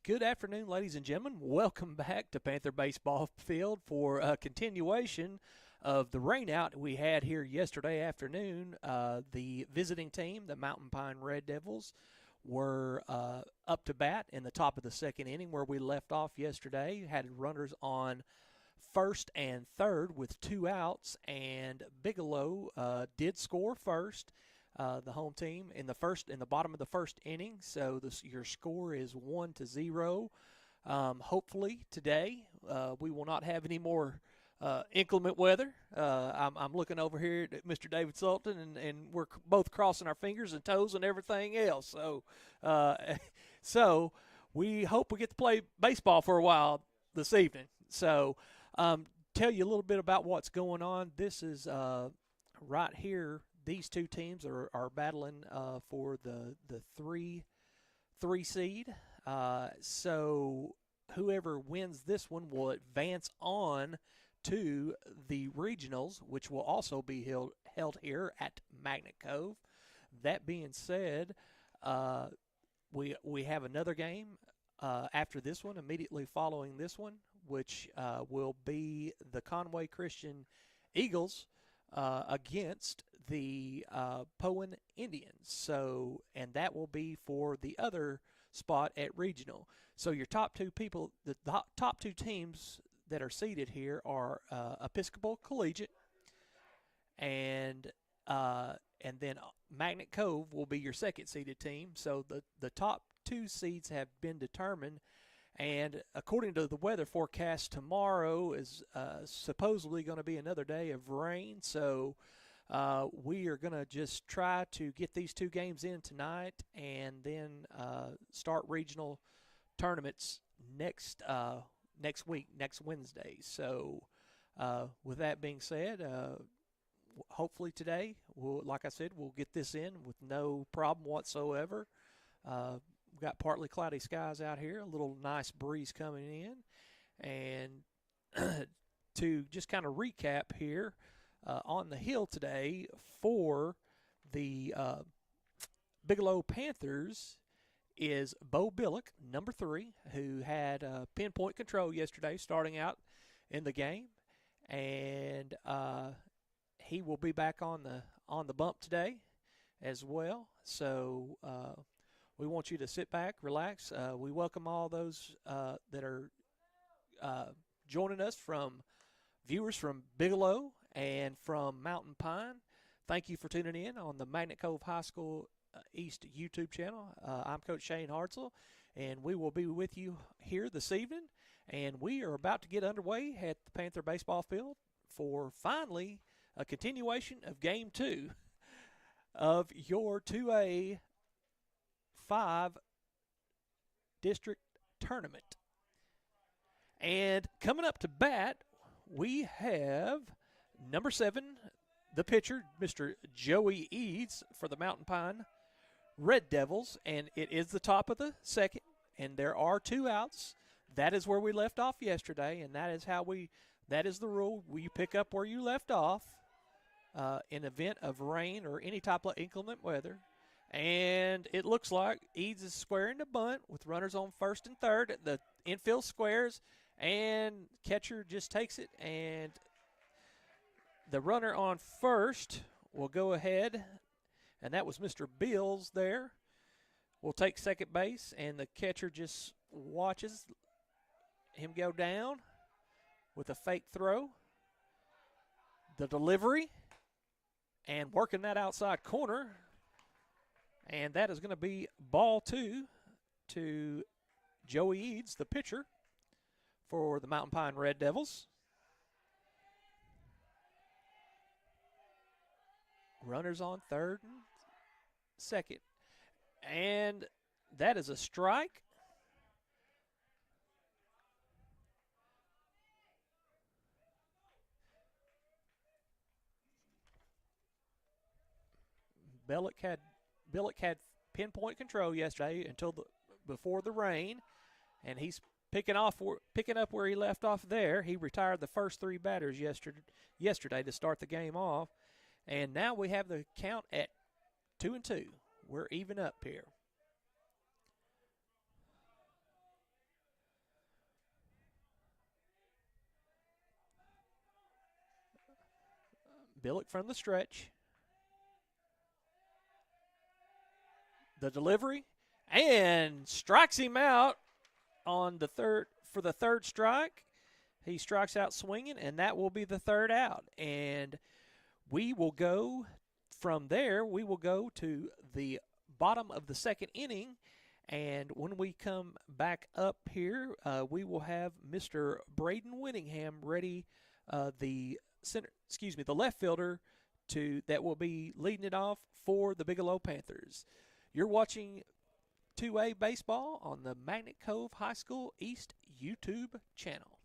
Good afternoon, ladies and gentlemen. Welcome back to Panther Baseball Field for a continuation of the rainout we had here yesterday afternoon. The visiting team, the Mt.Pine Red Devils, were up to bat in the top of the second inning where we left off yesterday. Had runners on first and third with two outs, and Bigelow did score first. The home team in the bottom of the first inning. So your score is 1-0. Hopefully today we will not have any more inclement weather. I'm looking over here at Mr. David Sultan, and we're both crossing our fingers and toes and everything else. So, so we hope we get to play baseball for a while this evening. So, tell you a little bit about what's going on. This is right here. These two teams are battling for the three seed. So whoever wins this one will advance on to the regionals, which will also be held here at Magnet Cove. That being said, we have another game after this one, immediately following this one, which will be the Conway Christian Eagles against the Poen Indians. So, and that will be for the other spot at regional. So your top two people, the top two teams that are seated here are Episcopal Collegiate, and then Magnet Cove will be your second seeded team. So the top two seeds have been determined. And according to the weather forecast, tomorrow is supposedly going to be another day of rain. So we are going to just try to get these two games in tonight and then start regional tournaments next week, next Wednesday. So with that being said, hopefully today, like I said, we'll get this in with no problem whatsoever. We've got partly cloudy skies out here, a little nice breeze coming in. And to just kind of recap here, on the hill today for the Bigelow Panthers is Bo Billick, number 3, who had pinpoint control yesterday starting out in the game. And he will be back on the bump today as well. So we want you to sit back, relax. We welcome all those that are joining us from viewers from Bigelow and from Mt.Pine. Thank you for tuning in on the Magnet Cove High School East YouTube channel. I'm Coach Shane Hartzell, and we will be with you here this evening. And we are about to get underway at the Panther Baseball Field for finally a continuation of Game 2 of your 2A 5 district tournament. And coming up to bat, we have number 7, the pitcher, Mr. Joey Eads for the Mt.Pine Red Devils, and it is the top of the second, and there are two outs. That is where we left off yesterday, and that is the rule. You pick up where you left off in event of rain or any type of inclement weather. And it looks like Eads is squaring the bunt with runners on first and third. The infield squares, and catcher just takes it, and the runner on first will go ahead, and that was Mr. Bills there. Will take second base, and the catcher just watches him go down with a fake throw. The delivery, and working that outside corner. And that is going to be ball 2 to Joey Eads, the pitcher for the Mt.Pine Red Devils. Runners on third and second. And that is a strike. Billick had pinpoint control yesterday until before the rain, and he's picking up where he left off there. He retired the first 3 batters yesterday to start the game off, and now we have the count at 2-2. We're even up here. Billick from the stretch. The delivery, and strikes him out on the third for the third strike. He strikes out swinging, and that will be the third out. And we will go from there. We will go to the bottom of the second inning, and when we come back up here, we will have Mr. Braden Whittingham ready, the left fielder that will be leading it off for the Bigelow Panthers. You're watching 2A baseball on the Magnet Cove High School East YouTube channel.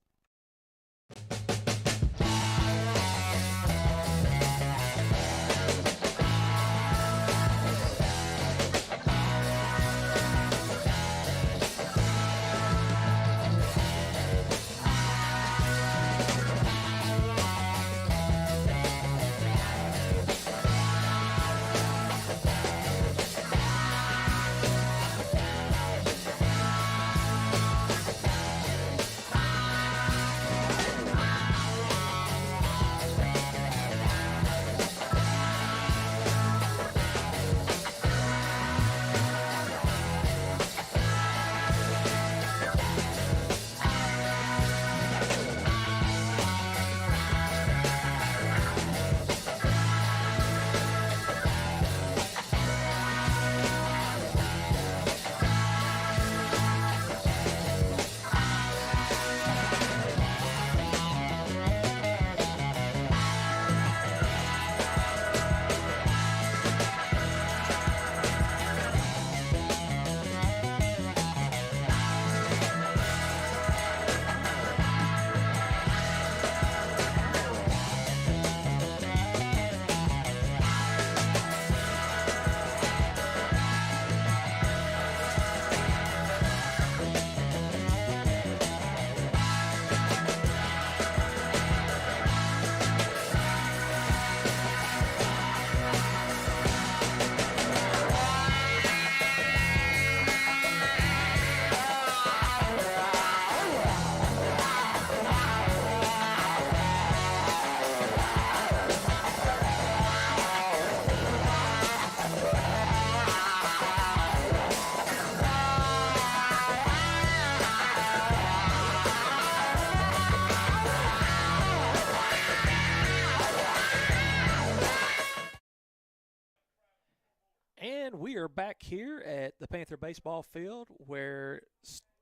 And we are back here at the Panther baseball field, where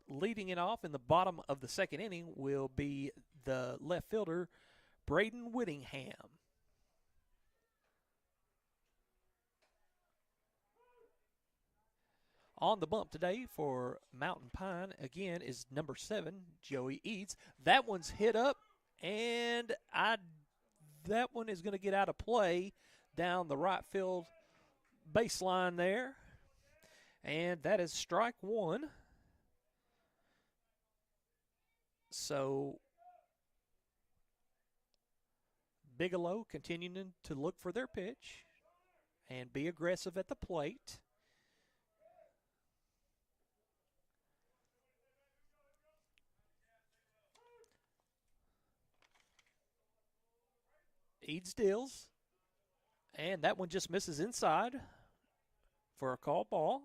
leading it off in the bottom of the second inning will be the left fielder, Braden Whittingham. On the bump today for Mt.Pine, again, is number 7, Joey Eads. That one's hit up, and that one is going to get out of play down the right field baseline there. And that is strike one. So Bigelow continuing to look for their pitch and be aggressive at the plate. Eads deals, and that one just misses inside for a call ball.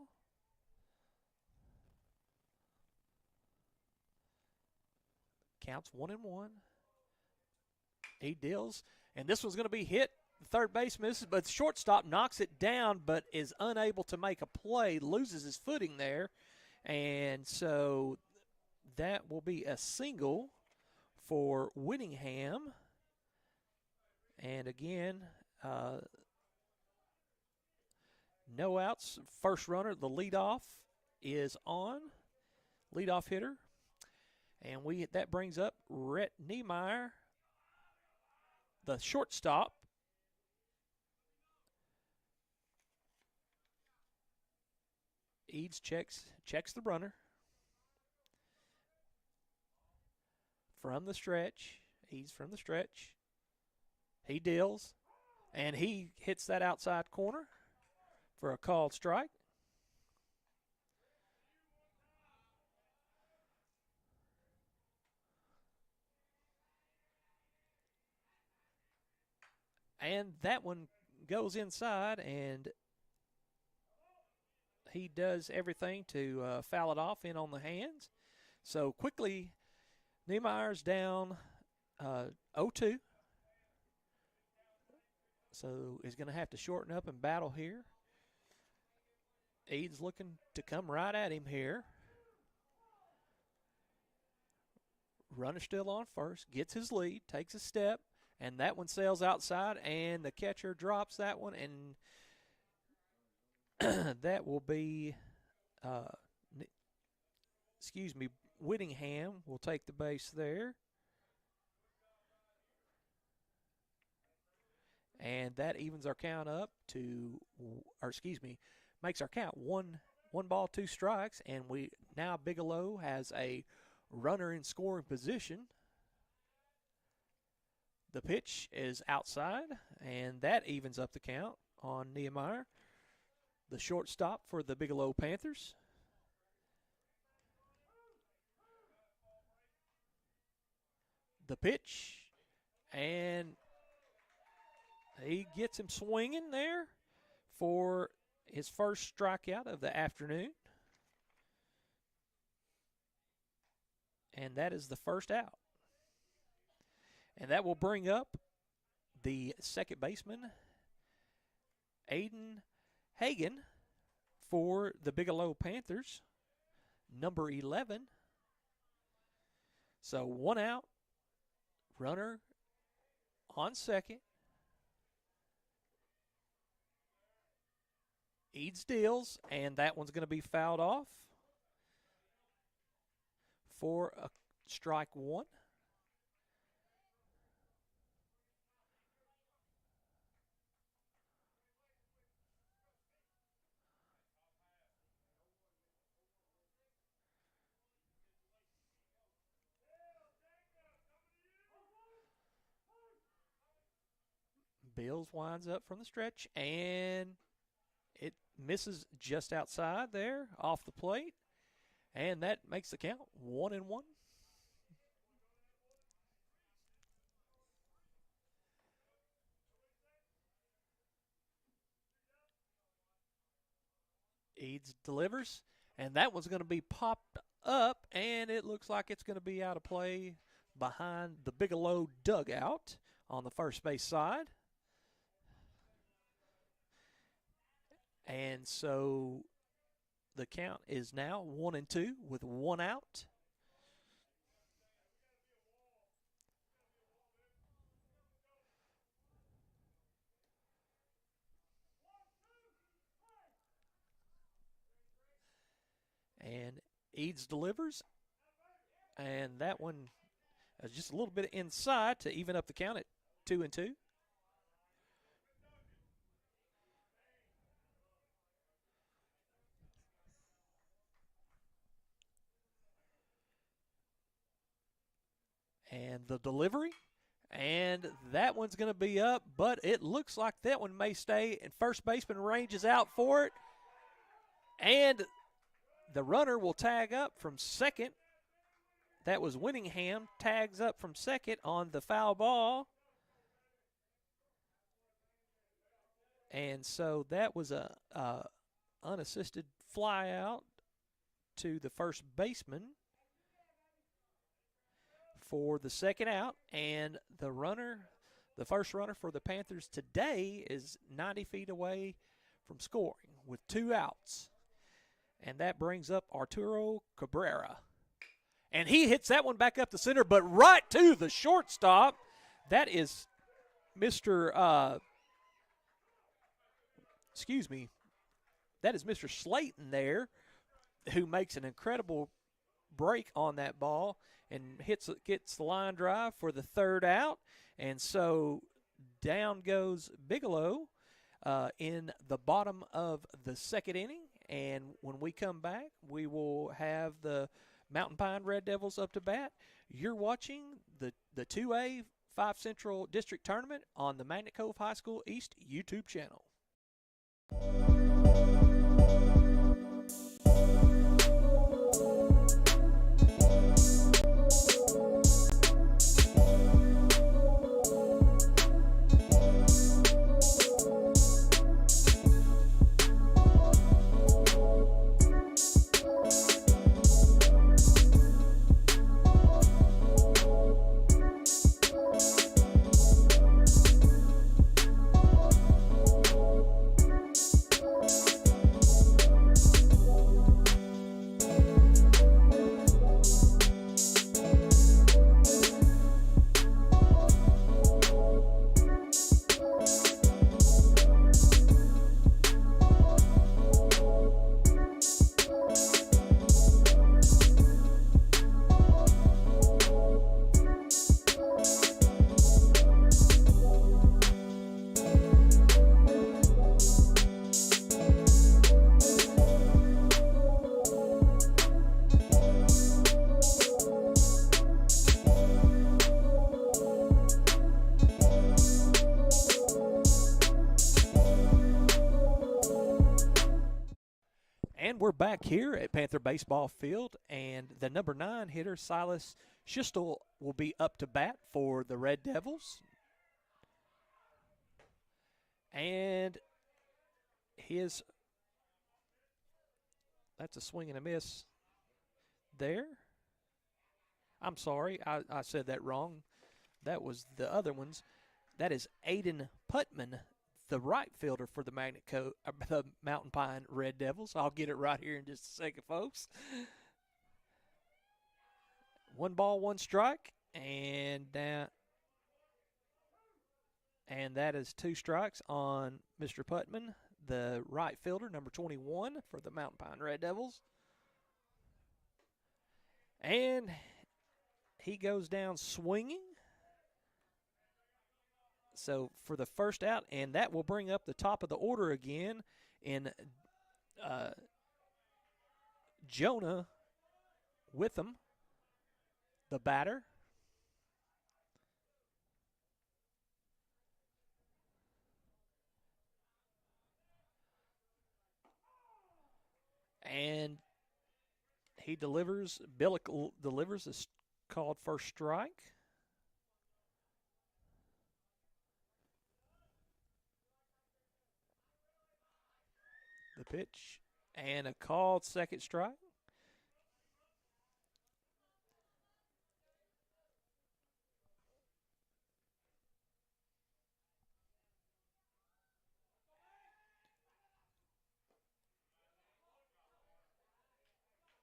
Counts 1-1. He deals, and this one's going to be hit. The third base misses, but the shortstop knocks it down, but is unable to make a play, loses his footing there, and so that will be a single for Whittingham. And again, no outs. First runner, the leadoff is on. Leadoff hitter. And that brings up Rhett Niemeyer, the shortstop. Eads checks the runner. From the stretch. Eads from the stretch. He deals, and he hits that outside corner for a called strike. And that one goes inside, and he does everything to foul it off in on the hands. So quickly, Niemeyer's down 0-2. So he's going to have to shorten up and battle here. Eads looking to come right at him here. Runner still on first, gets his lead, takes a step, and that one sails outside, and the catcher drops that one, and that will be, Whittingham will take the base there. And that evens our count up to, makes our count one ball, 2 strikes, and now Bigelow has a runner in scoring position. The pitch is outside, and that evens up the count on Niemeyer, the shortstop for the Bigelow Panthers. The pitch, and he gets him swinging there for his first strikeout of the afternoon. And that is the first out. And that will bring up the second baseman, Aiden Hagan, for the Bigelow Panthers, number 11. So 1 out, runner on second. Eads deals, and that one's going to be fouled off for a strike 1. Bills winds up from the stretch, and it misses just outside there off the plate, and that makes the count 1-1. Eads delivers, and that one's going to be popped up, and it looks like it's going to be out of play behind the Bigelow dugout on the first base side. And so the count is now 1-2 with 1 out. And Eads delivers, and that one is just a little bit inside to even up the count at 2-2. And the delivery, and that one's going to be up, but it looks like that one may stay, and first baseman ranges out for it, and the runner will tag up from second. That was Whittingham, tags up from second on the foul ball. And so that was a unassisted fly out to the first baseman for the second out, and the first runner for the Panthers today is 90 feet away from scoring with 2 outs. And that brings up Arturo Cabrera. And he hits that one back up the center, but right to the shortstop. That is Mr. Slayton there, who makes an incredible break on that ball and gets the line drive for the third out. And so down goes Bigelow in the bottom of the second inning. And when we come back, we will have the Mt.Pine Red Devils up to bat. You're watching the 2A 5 Central District Tournament on the Magnet Cove High School East YouTube channel. And we're back here at Panther Baseball Field, and the number 9 hitter, Silas Schistel, will be up to bat for the Red Devils. And that's a swing and a miss there. I'm sorry, I said that wrong. That was the other ones. That is Aiden Putman, the right fielder for the Mt.Pine Red Devils. I'll get it right here in just a second, folks. 1 ball, 1 strike, and that is 2 strikes on Mr. Putman, the right fielder, number 21 for the Mt.Pine Red Devils. And he goes down swinging. So for the first out, and that will bring up the top of the order again in Jonah Witham, the batter. And he delivers, Billick delivers a called first strike. The pitch and a called second strike.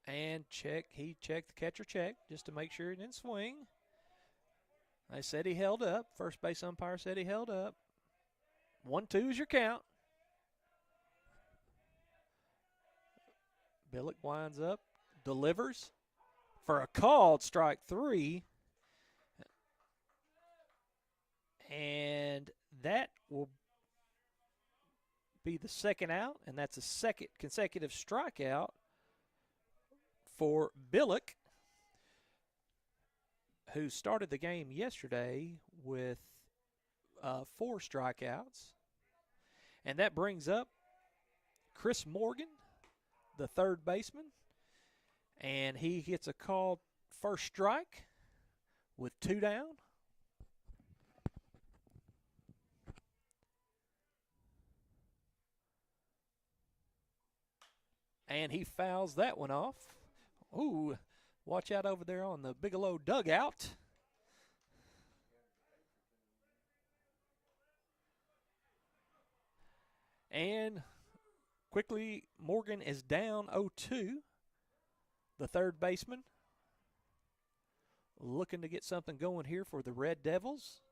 And he checked, the catcher checked just to make sure he didn't swing. They said he held up. First base umpire said he held up. 1-2 is your count. Billick winds up, delivers for a called strike 3. And that will be the second out, and that's a second consecutive strikeout for Billick, who started the game yesterday with 4 strikeouts. And that brings up Chris Morgan, the third baseman, and he gets a called first strike with 2 down. And he fouls that one off. Ooh, watch out over there on the Bigelow dugout. And quickly, Morgan is down 0-2. The third baseman looking to get something going here for the Red Devils.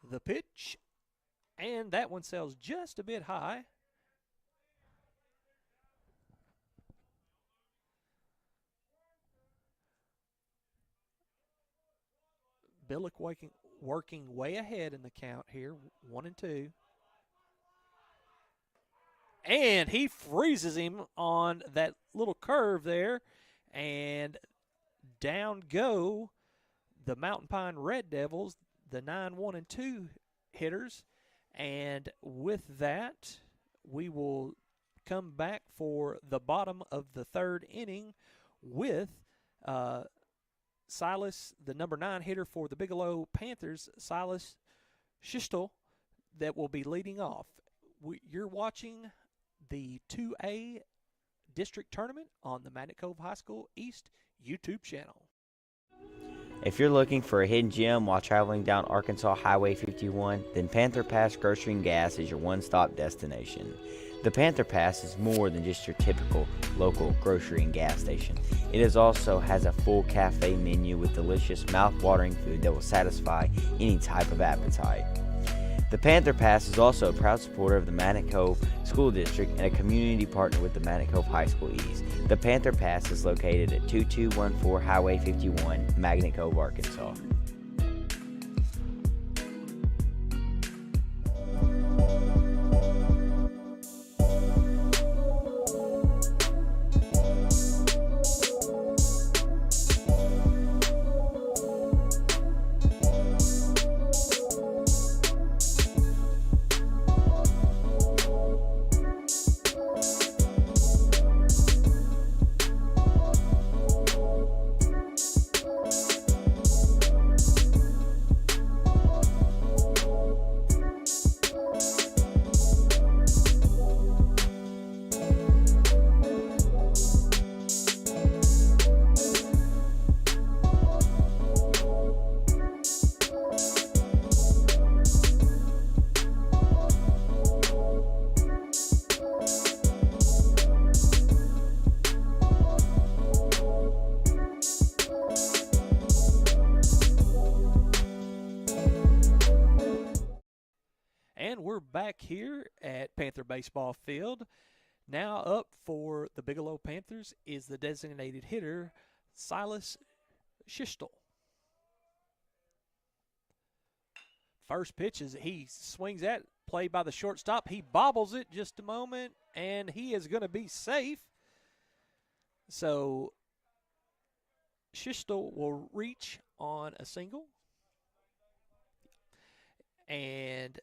The pitch, and that one sails just a bit high. Billick working way ahead in the count here, 1-2. And he freezes him on that little curve there. And down go the Mt.Pine Red Devils, the 9-1-2 hitters. And with that, we will come back for the bottom of the third inning with Silas, the number 9 hitter for the Bigelow Panthers, Silas Schistel, that will be leading off. You're watching the 2A District Tournament on the Magnet Cove High School East YouTube channel. If you're looking for a hidden gem while traveling down Arkansas Highway 51, then Panther Pass Grocery and Gas is your one-stop destination. The Panther Pass is more than just your typical local grocery and gas station. It also has a full cafe menu with delicious, mouth-watering food that will satisfy any type of appetite. The Panther Pass is also a proud supporter of the Magnet Cove School District and a community partner with the Magnet Cove High School East. The Panther Pass is located at 2214 Highway 51, Magnet Cove, Arkansas. And we're back here at Panther Baseball Field. Now up for the Bigelow Panthers is the designated hitter, Silas Schistel. First pitch is he swings at, played by the shortstop. He bobbles it just a moment, and he is going to be safe. So Schistel will reach on a single. And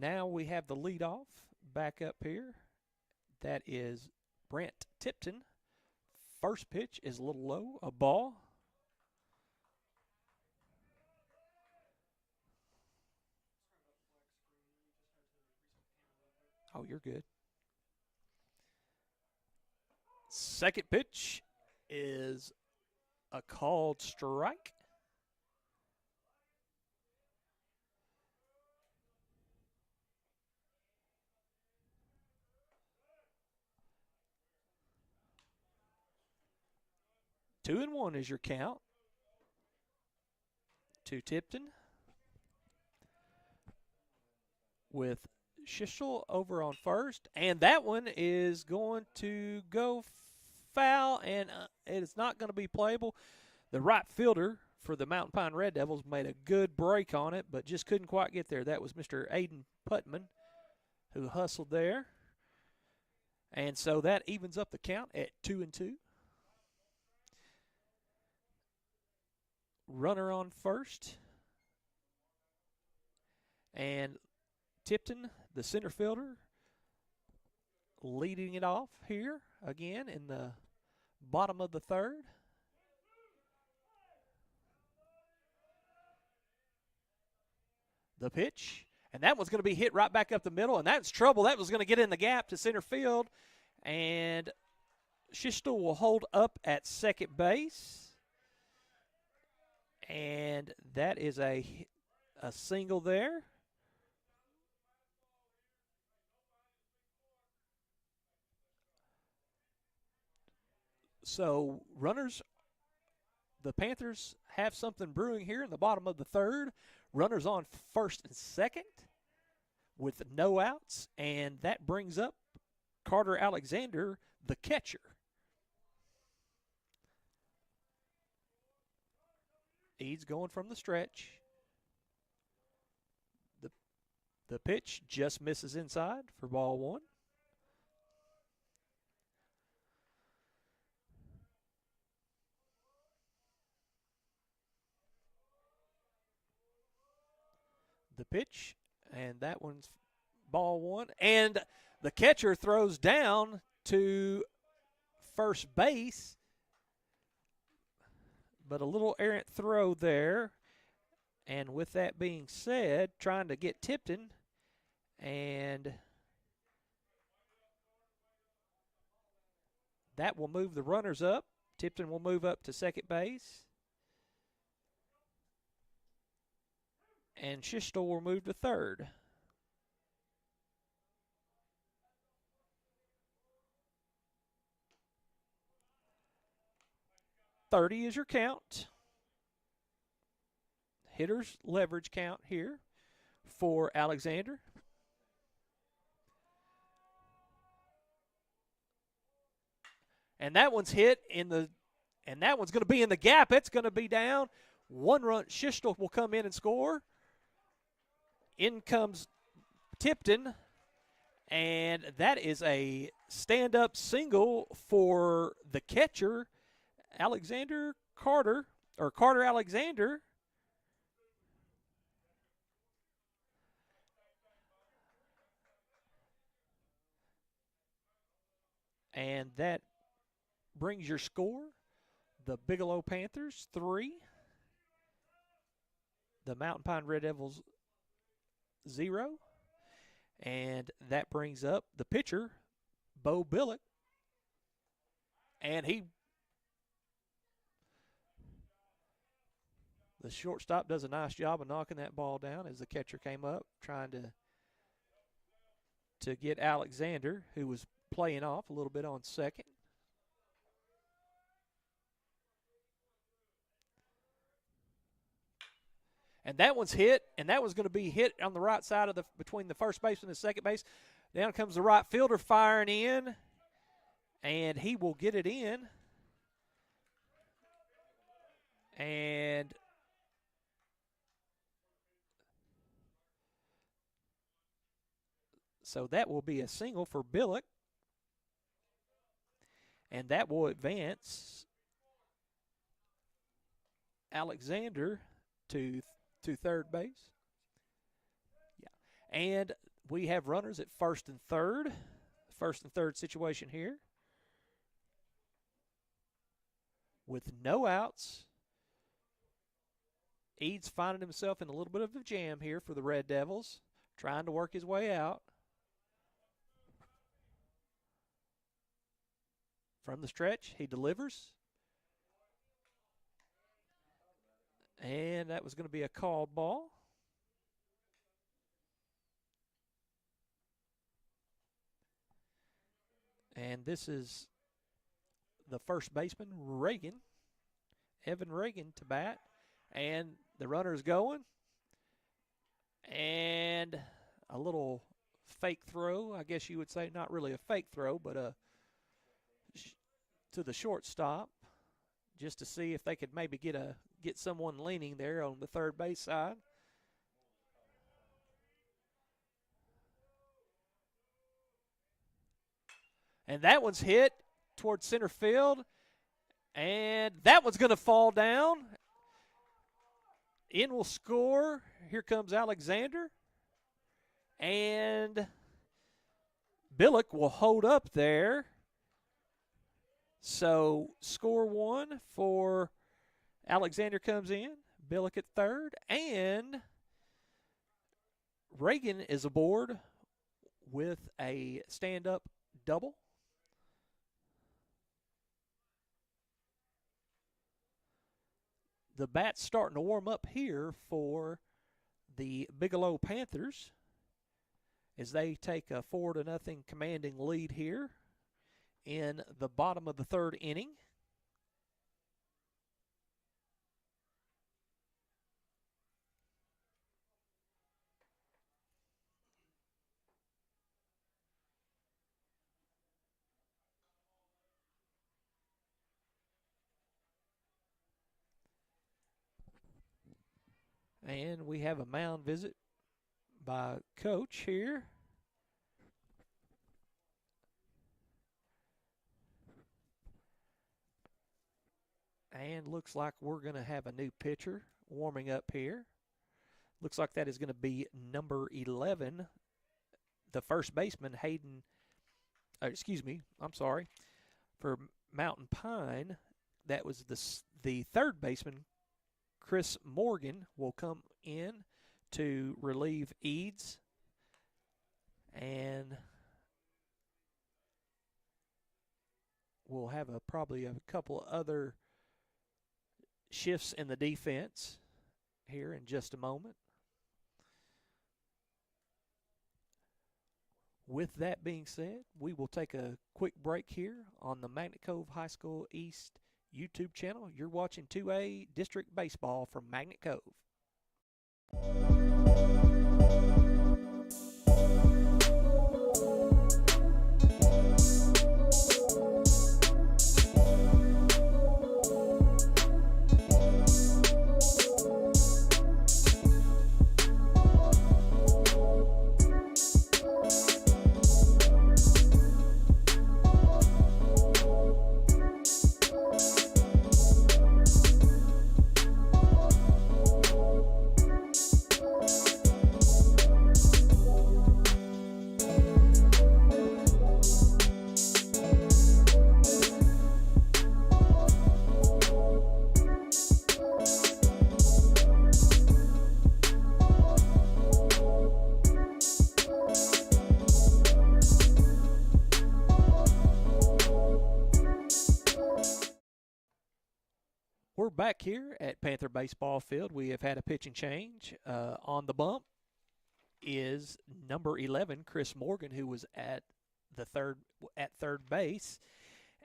now we have the leadoff back up here. That is Brent Tipton. First pitch is a little low, a ball. Oh, you're good. Second pitch is a called strike. Two and one is your count to Tipton, with Schistel over on first, and that one is going to go foul, and it is not going to be playable. The right fielder for the Mt.Pine Red Devils made a good break on it, but just couldn't quite get there. That was Mr. Aiden Putman, who hustled there. And so that evens up the count at 2-2. Runner on first. And Tipton, the center fielder, leading it off here again in the bottom of the third. The pitch, and that one's going to be hit right back up the middle, and that's trouble. That was going to get in the gap to center field, and Schistel will hold up at second base, and that is a single there. So runners, the Panthers have something brewing here in the bottom of the third. Runners on first and second with no outs, and that brings up Carter Alexander, the catcher. He's going from the stretch. The pitch just misses inside for ball one. The pitch, and that one's ball one. And the catcher throws down to first base, but a little errant throw there. And with that being said, trying to get Tipton, and that will move the runners up. Tipton will move up to second base. And Schistel will move to third. .30 is your count. Hitter's leverage count here for Alexander. And that one's hit in the, and that one's going to be in the gap. It's going to be down. One run, Schistel will come in and score. In comes Tipton, and that is a stand-up single for the catcher, Carter Alexander. And that brings your score. The Bigelow Panthers 3, the Mt.Pine Red Devils 0, and that brings up the pitcher, Bo Billick, and the shortstop does a nice job of knocking that ball down as the catcher came up trying to get Alexander, who was playing off a little bit on second. And that one's hit, and that was going to be hit on the right side of between the first baseman and the second base. Down comes the right fielder firing in, and he will get it in. And so that will be a single for Billick. And that will advance Alexander to third base. Yeah. And we have runners at first and third. First and third situation here. With no outs. Eads finding himself in a little bit of a jam here for the Red Devils, trying to work his way out. From the stretch, he delivers. And that was going to be a called ball. And this is the first baseman, Reagan, Evan Reagan, to bat. And the runner's going. And a little fake throw, I guess you would say. Not really a fake throw, but to the shortstop, just to see if they could maybe get someone leaning there on the third base side. And that one's hit towards center field. And that one's going to fall down. In will score. Here comes Alexander. And Billick will hold up there. So score one for Alexander comes in. Billick at third. And Reagan is aboard with a stand-up double. The bat's starting to warm up here for the Bigelow Panthers as they take a 4-0 commanding lead here in the bottom of the third inning. And we have a mound visit by Coach here. And looks like we're going to have a new pitcher warming up here. Looks like that is going to be number 11, the first baseman, Hayden. For Mt.Pine, that was the third baseman, Chris Morgan, will come in to relieve Eads. And we'll have probably a couple of other shifts in the defense here in just a moment. With that being said, we will take a quick break here on the Magnet Cove High School East YouTube channel. You're watching 2A District Baseball from Magnet Cove. We're back here at Panther Baseball Field. We have had a pitching change. On the bump is number 11, Chris Morgan, who was at third base.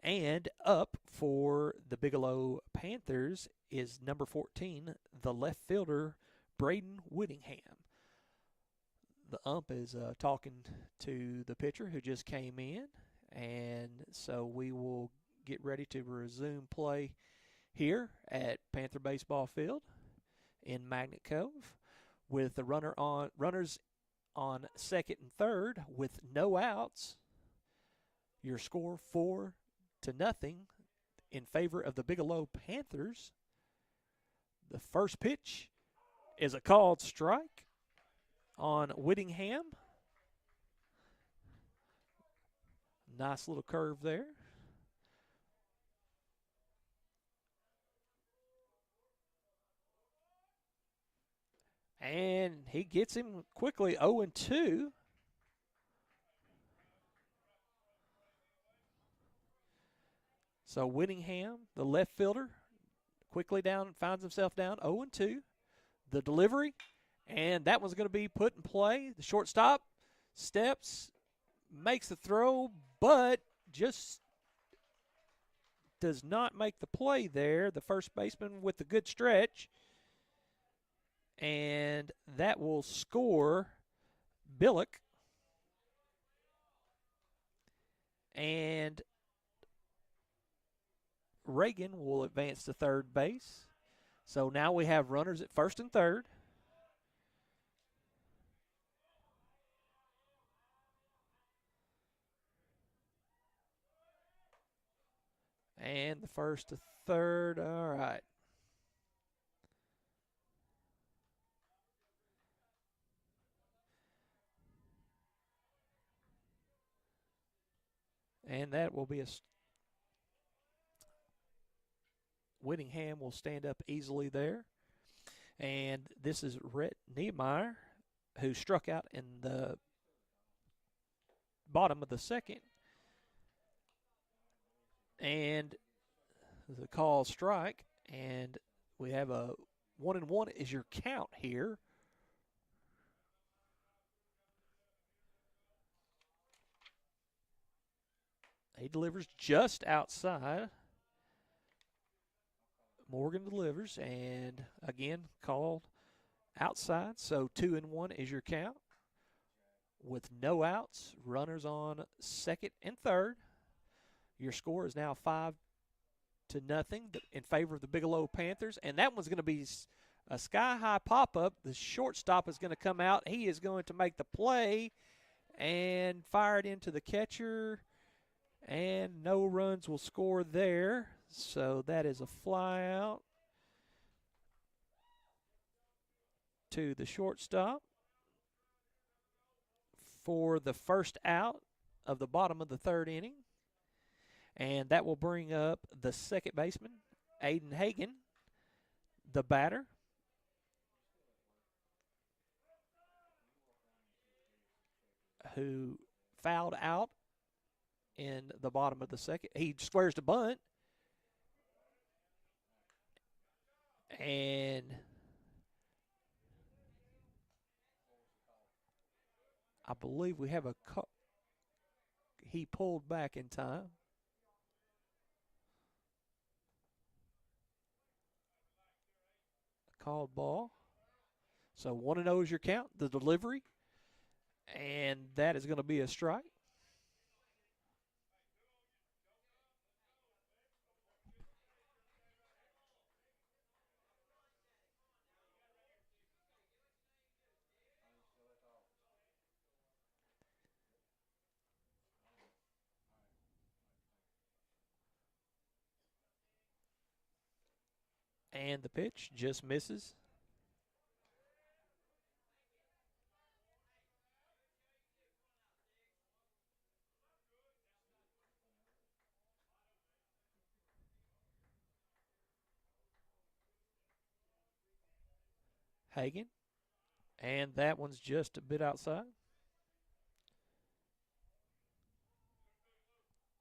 And up for the Bigelow Panthers is number 14, the left fielder, Braden Whittingham. The ump is talking to the pitcher who just came in, and so we will get ready to resume play here at Panther Baseball Field in Magnet Cove with the runners on second and third with no outs. Your score 4-0 in favor of the Bigelow Panthers. The first pitch is a called strike on Whittingham. Nice little curve there. And he gets him quickly, 0-2. So Whittingham, the left fielder, quickly finds himself down 0-2. The delivery, and that one's going to be put in play. The shortstop steps, makes the throw, but just does not make the play there. The first baseman with the good stretch. And that will score Billick. And Reagan will advance to third base. So now we have runners at first and third. And the first to third, all right. And that will be Whittingham will stand up easily there. And this is Rhett Niemeyer, who struck out in the bottom of the second. And the call strike. And we have a 1-1 is your count here. He delivers just outside. Morgan delivers, and again, called outside. So 2-1 is your count. With no outs, runners on second and third. Your score is now 5-0 in favor of the Bigelow Panthers. And that one's going to be a sky-high pop-up. The shortstop is going to come out. He is going to make the play and fire it into the catcher. And no runs will score there. So that is a fly out to the shortstop for the first out of the bottom of the third inning. And that will bring up the second baseman, Aiden Hagan, the batter. Who fouled out in the bottom of the second. He squares the bunt. And I believe we have he pulled back in time. Called ball. So 1-0 is your count. The delivery. And that is going to be a strike. And the pitch just misses. Hagan. And that one's just a bit outside.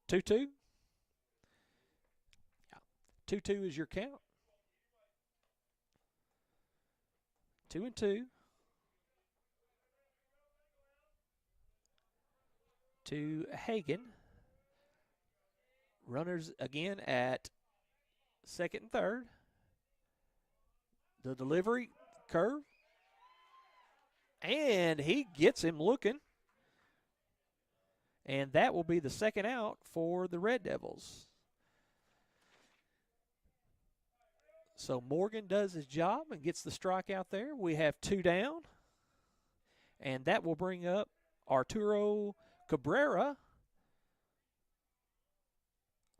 2-2. 2-2 is your count. 2-2. To Hagan. Runners again at second and third. The delivery curve And he gets him looking. And that will be the second out for the Red Devils. So Morgan does his job and gets the strikeout there. We have 2 down. And that will bring up Arturo Cabrera,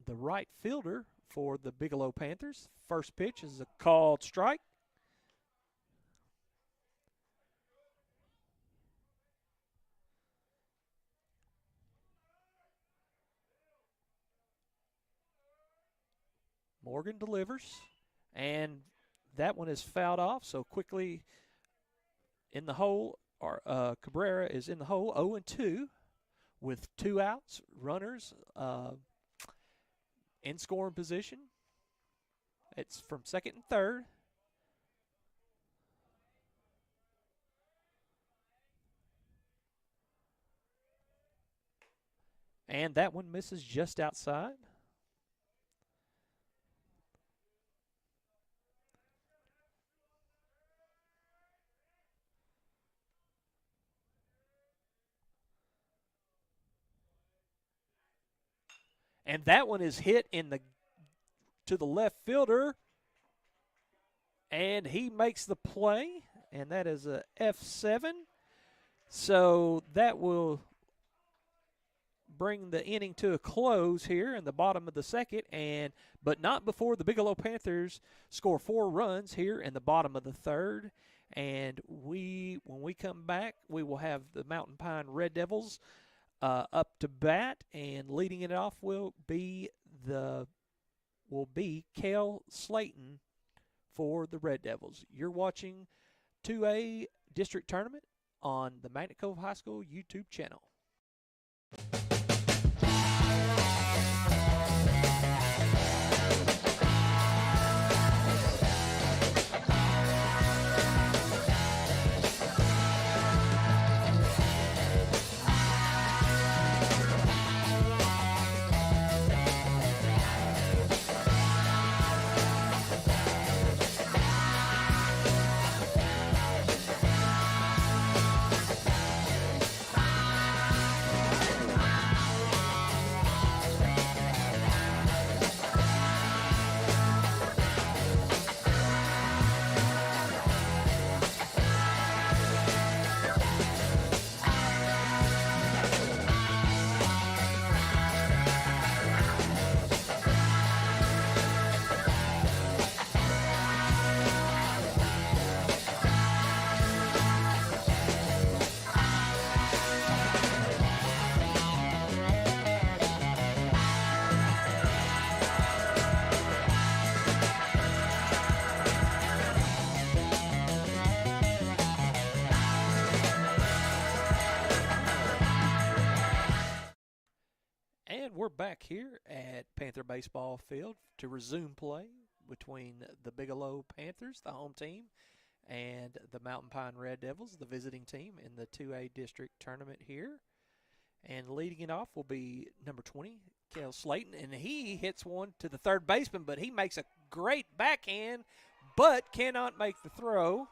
the right fielder for the Bigelow Panthers. First pitch is a called strike. Morgan delivers, and that one is fouled off. So quickly in the hole, Cabrera is in the hole, 0-2, with 2 outs, runners in scoring position. It's from second and third. And that one misses just outside. And that one is hit to the left fielder. And he makes the play. And that is a F7. So that will bring the inning to a close here in the bottom of the second, but not before the Bigelow Panthers score 4 runs here in the bottom of the third. And when we come back, we will have the Mt.Pine Red Devils up to bat, and leading it off will be Cale Slayton for the Red Devils. You're watching 2A District Tournament on the Magnet Cove High School YouTube channel. And we're back here at Panther Baseball Field to resume play between the Bigelow Panthers, the home team, and the Mt.Pine Red Devils, the visiting team in the 2A District Tournament here. And leading it off will be number 20, Cale Slayton, and he hits one to the third baseman, but he makes a great backhand, but cannot make the throw.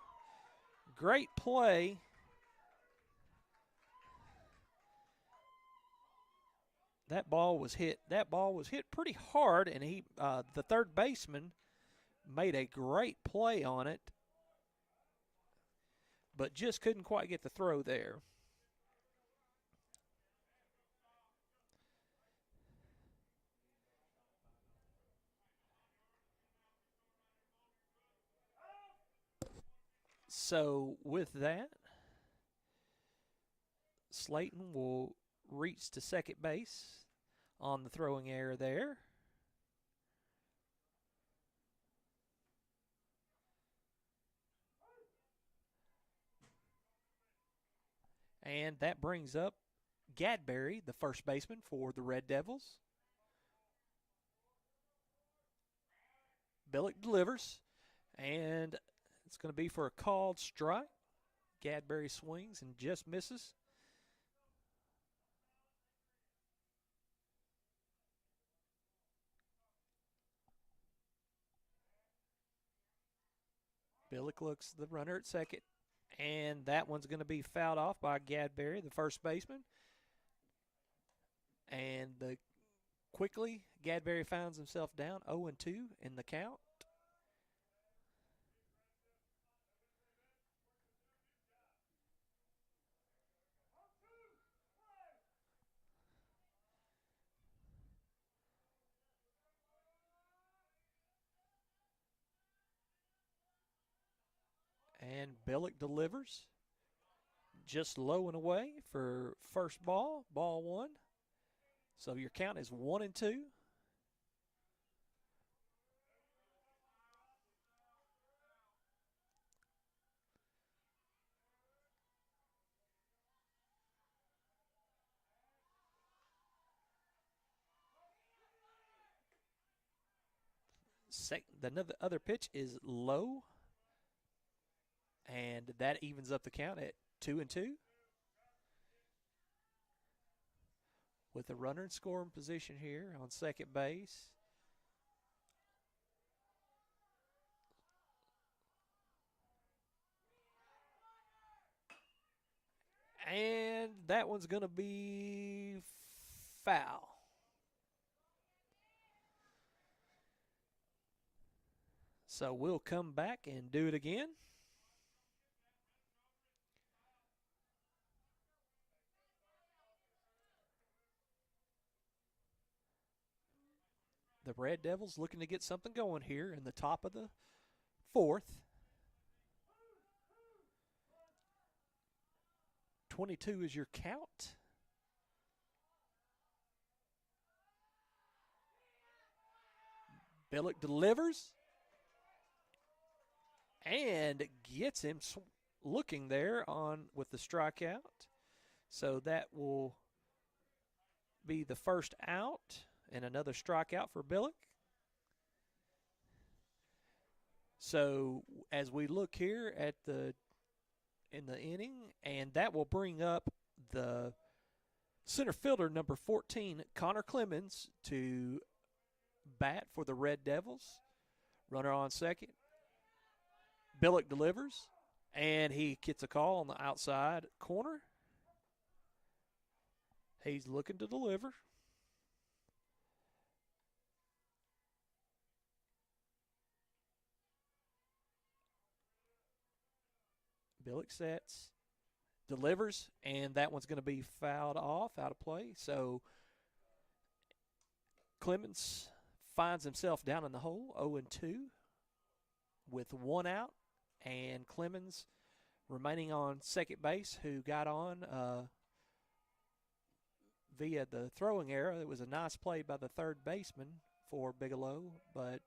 Great play. That ball was hit pretty hard, and the third baseman made a great play on it, but just couldn't quite get the throw there. So with that, Slayton will reach to second base on the throwing error there. And that brings up Gadberry, the first baseman for the Red Devils. Billick delivers, and it's going to be for a called strike. Gadberry swings and just misses. Billick looks the runner at second. And that one's going to be fouled off by Gadberry, the first baseman. And quickly, Gadberry finds himself down 0-2 in the count. And Billick delivers just low and away for first ball, ball one. So your count is 1-2. The other pitch is low, and that evens up the count at 2-2. With a runner in scoring position here on second base. And that one's going to be foul. So we'll come back and do it again. The Red Devils looking to get something going here in the top of the fourth. 22 is your count. Billick delivers and gets him looking there on with the strikeout. So that will be the first out and another strikeout for Billick. So as we look here at in the inning, and that will bring up the center fielder number 14, Connor Clemens, to bat for the Red Devils. Runner on second. Billick delivers, and he gets a call on the outside corner. He's looking to deliver. Billick sets, delivers, and that one's going to be fouled off, out of play. So Clemens finds himself down in the hole, 0-2, with one out, and Clemens remaining on second base, who got on via the throwing error. It was a nice play by the third baseman for Bigelow, but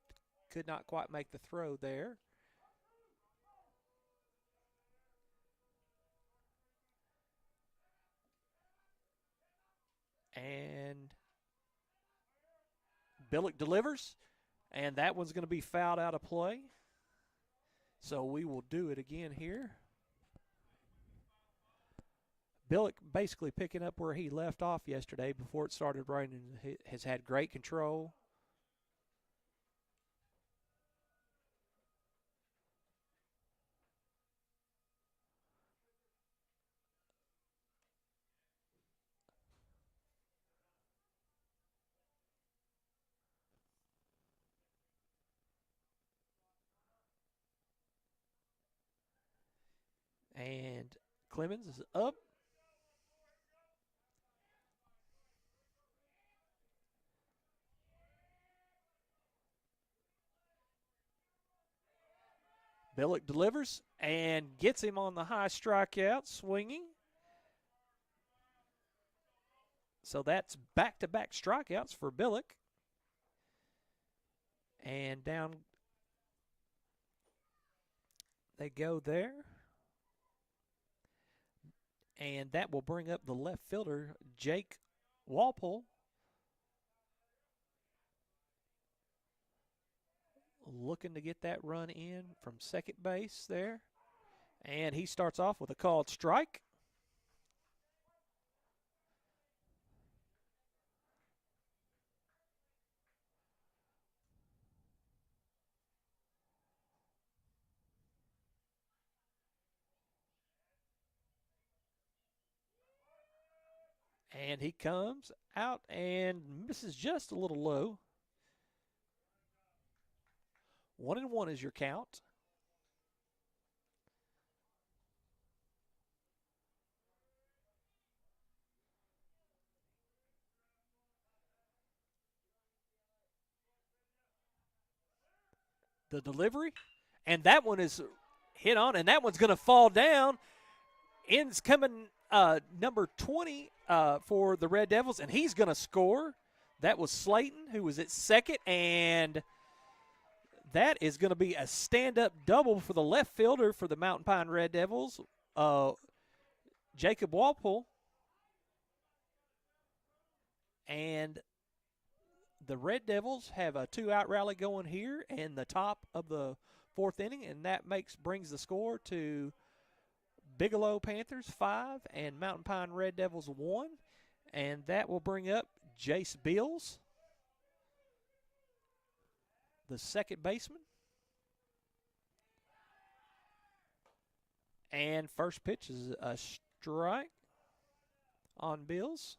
could not quite make the throw there. And Billick delivers, and that one's going to be fouled out of play. So we will do it again here. Billick basically picking up where he left off yesterday before it started raining. He has had great control. And Clemens is up. Billick delivers and gets him on the high strikeout, swinging. So that's back-to-back strikeouts for Billick. And down they go there. And that will bring up the left fielder, Jake Walpole. Looking to get that run in from second base there. And he starts off with a called strike. And he comes out and misses just a little low. 1-1 is your count. The delivery, and that one is hit on, and that one's going to fall down. Ends coming number 20 for the Red Devils, and he's going to score. That was Slayton, who was at second, and that is going to be a stand-up double for the left fielder for the Mt.Pine Red Devils, Jacob Walpole. And the Red Devils have a 2-out rally going here in the top of the fourth inning, and that brings the score to Bigelow Panthers 5 and Mt.Pine Red Devils 1. And that will bring up Jace Beals, the second baseman. And first pitch is a strike on Beals.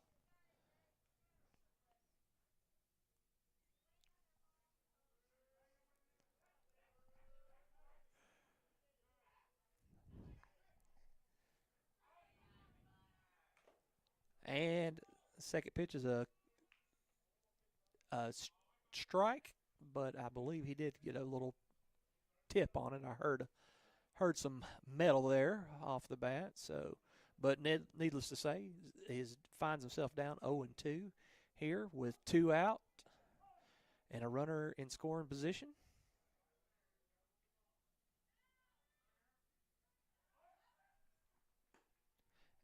And second pitch is a strike, but I believe he did get a little tip on it. I heard some metal there off the bat. So, but needless to say, he finds himself down 0-2 here with 2 out and a runner in scoring position.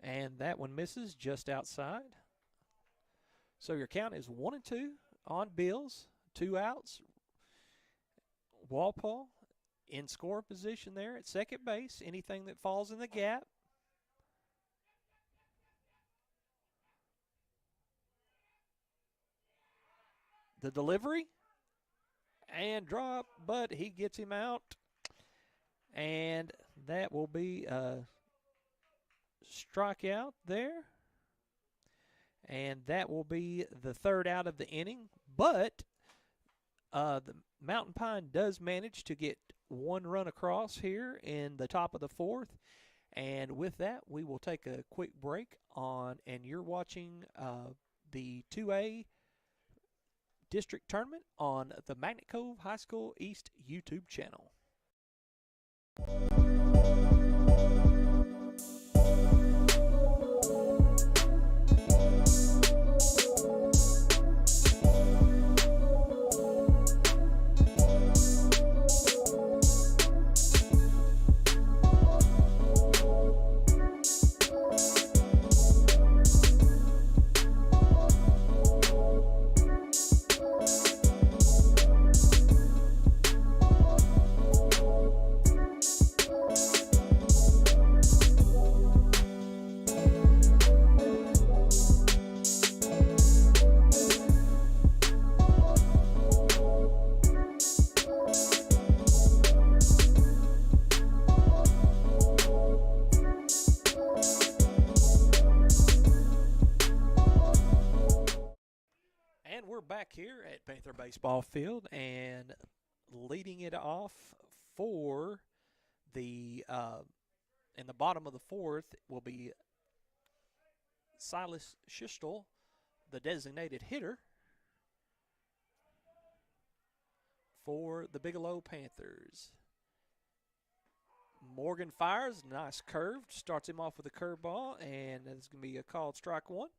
And that one misses just outside. So your count is 1-2 on Bills, 2 outs. Walpole in score position there at second base. Anything that falls in the gap. The delivery and drop, but he gets him out. And that will be a strikeout there. And that will be the 3rd out of the inning. But the Mt.Pine does manage to get 1 run across here in the top of the 4th. And with that, we will take a quick break and you're watching the 2A district tournament on the Magnet Cove High School East YouTube channel. Back here at Panther Baseball Field, and leading it off for the in the bottom of the 4th will be Silas Schistel, the designated hitter for the Bigelow Panthers. Morgan fires, nice curve, starts him off with a curveball, and it's going to be a called strike 1.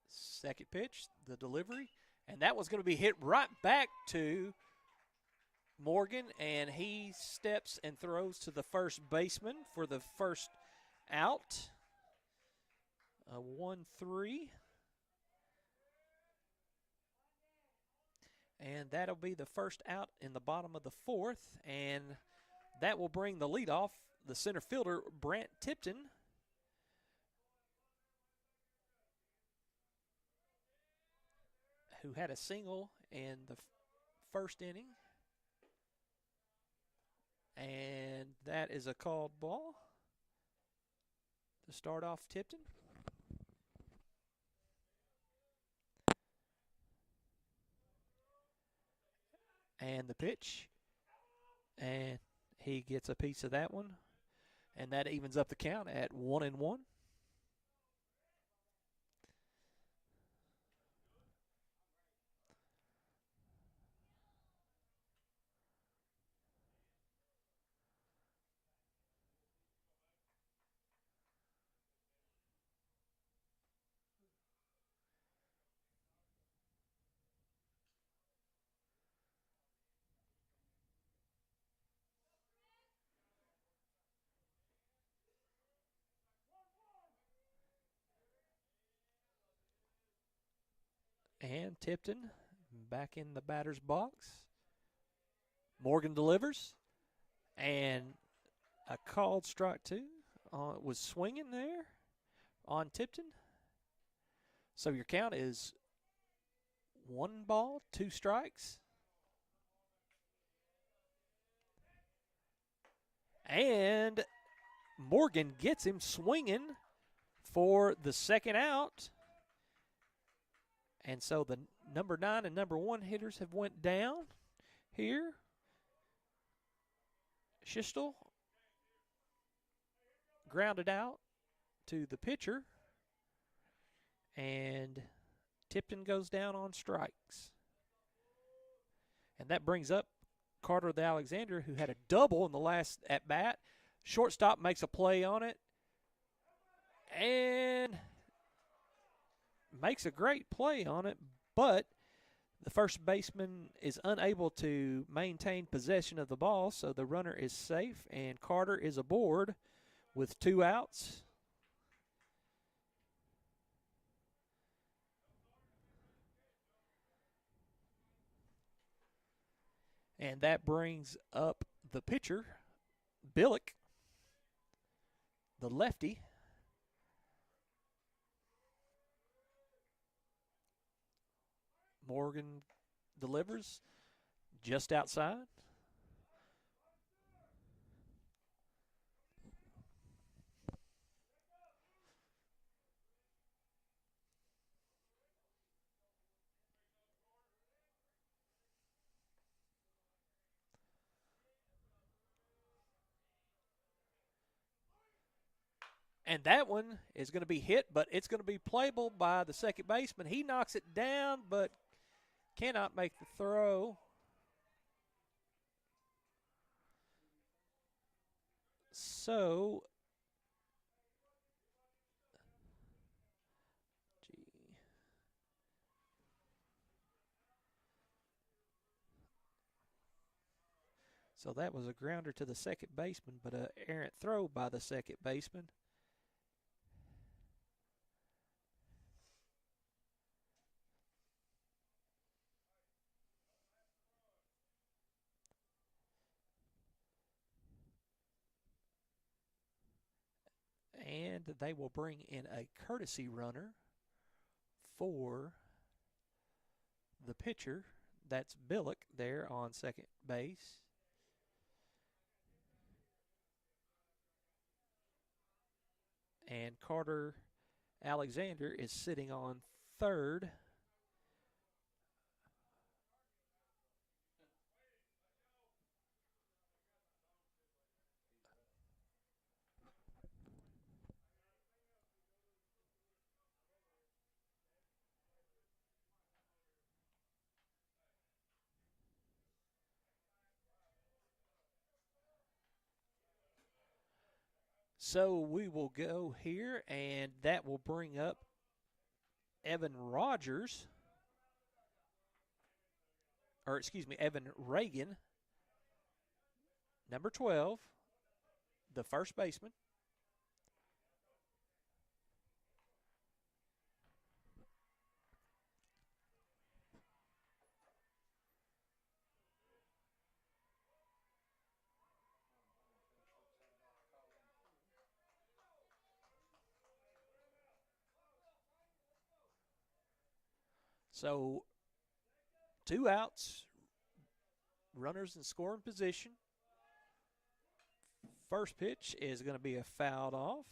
Second pitch, the delivery, and that was going to be hit right back to Morgan, and he steps and throws to the first baseman for the first out. 1-3. And that'll be the first out in the bottom of the 4th, and that will bring the leadoff, the center fielder, Brant Tipton. Who had a single in the first inning. And that is a called ball to start off Tipton. And the pitch. And he gets a piece of that one. And that evens up the count at 1-1. And Tipton back in the batter's box. Morgan delivers. And a called strike two. Was swinging there on Tipton. So your count is 1 ball, 2 strikes. And Morgan gets him swinging for the second out. And so the number 9 and number 1 hitters have went down here. Schistel grounded out to the pitcher. And Tipton goes down on strikes. And that brings up Carter the Alexander, who had a double in the last at bat. Shortstop makes a play on it and makes a great play on it, but the first baseman is unable to maintain possession of the ball, so the runner is safe, and Carter is aboard with 2 outs. And that brings up the pitcher, Billick, the lefty. Morgan delivers just outside. And that one is going to be hit, but it's going to be playable by the second baseman. He knocks it down, but cannot make the throw. So, so that was a grounder to the second baseman, but an errant throw by the second baseman. And they will bring in a courtesy runner for the pitcher. That's Billick there on second base. And Carter Alexander is sitting on third. So we will go here, and that will bring up Evan Rogers, or excuse me, Evan Reagan, number 12, the first baseman. So 2 outs, runners in scoring position. First pitch is going to be a fouled off.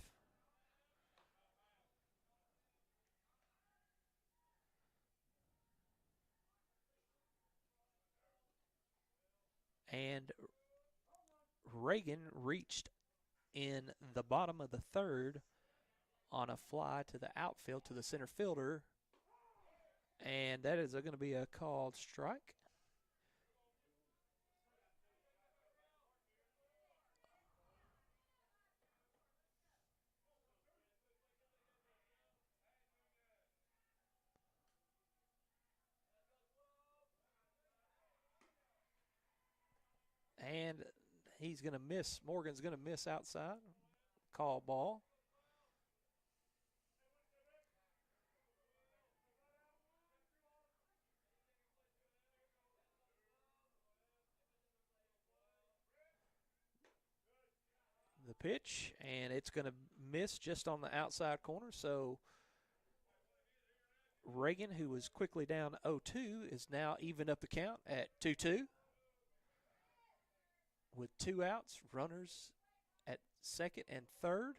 And Reagan reached in the bottom of the third on a fly to the outfield to the center fielder. And that is going to be a called strike. And he's going to miss. Morgan's going to miss outside. Call ball. The pitch, and it's going to miss just on the outside corner. So Reagan, who was quickly down 0-2, is now even up the count at 2-2. With 2 outs, runners at second and third.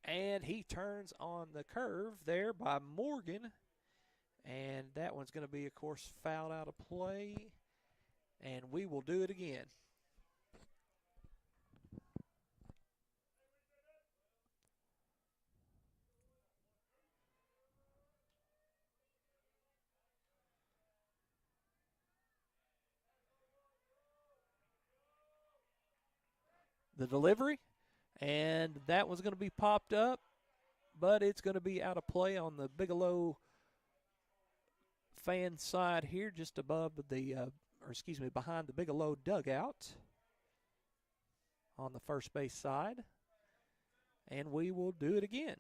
And he turns on the curve there by Morgan. And that one's going to be, of course, fouled out of play. And we will do it again. The delivery, and that one's going to be popped up, but it's going to be out of play on the Bigelow fan side here, just above the, behind the Bigelow dugout on the first base side. And we will do it again.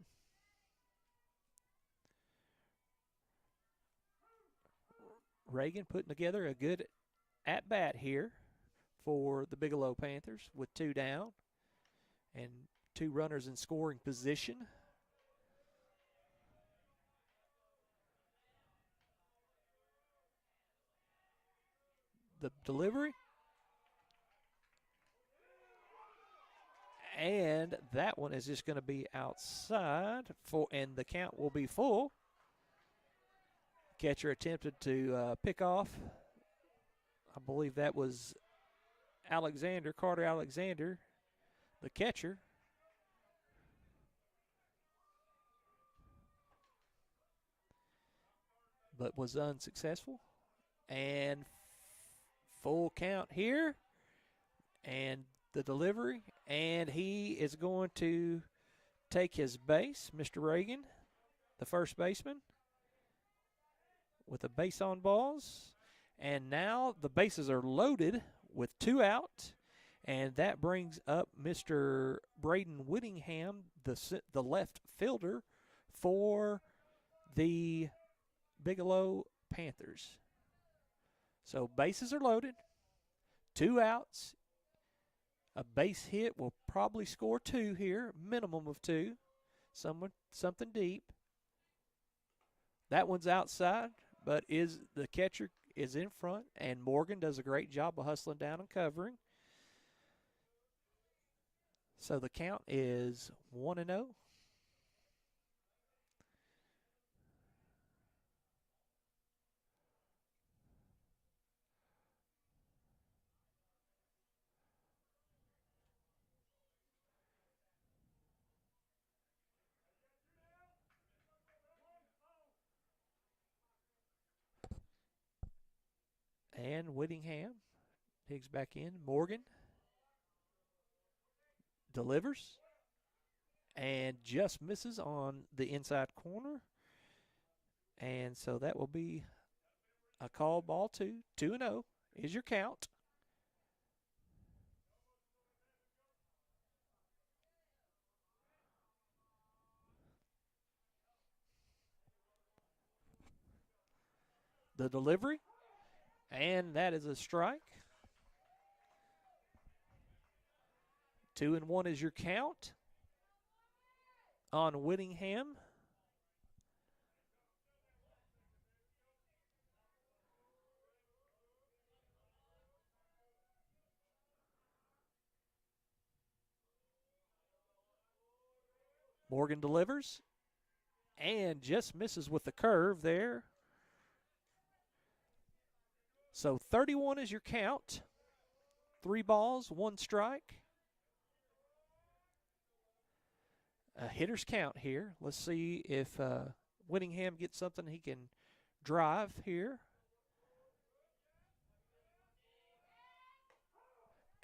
Reagan putting together a good at-bat here for the Bigelow Panthers with 2 down and 2 runners in scoring position. The delivery. And that one is just going to be outside, and the count will be full. Catcher attempted to pick off. I believe that was Carter Alexander, the catcher. But was unsuccessful. And full count here. And the delivery. And he is going to take his base, Mr. Reagan, the first baseman, with a base on balls. And now the bases are loaded with 2 out. And that brings up Mr. Braden Whittingham, the left fielder for the Bigelow Panthers. So bases are loaded, 2 outs. A base hit will probably score 2 here, minimum of 2. Something deep. That one's outside, but the catcher is in front, and Morgan does a great job of hustling down and covering. So the count is 1-0. And Whittingham digs back in. Morgan delivers and just misses on the inside corner. And so that will be a call ball 2. 2-0 is your count. The delivery, and that is a strike. 2-1 is your count on Whittingham. Morgan delivers and just misses with the curve there. So 31 is your count. 3 balls, 1 strike. A hitter's count here. Let's see if Whittingham gets something he can drive here.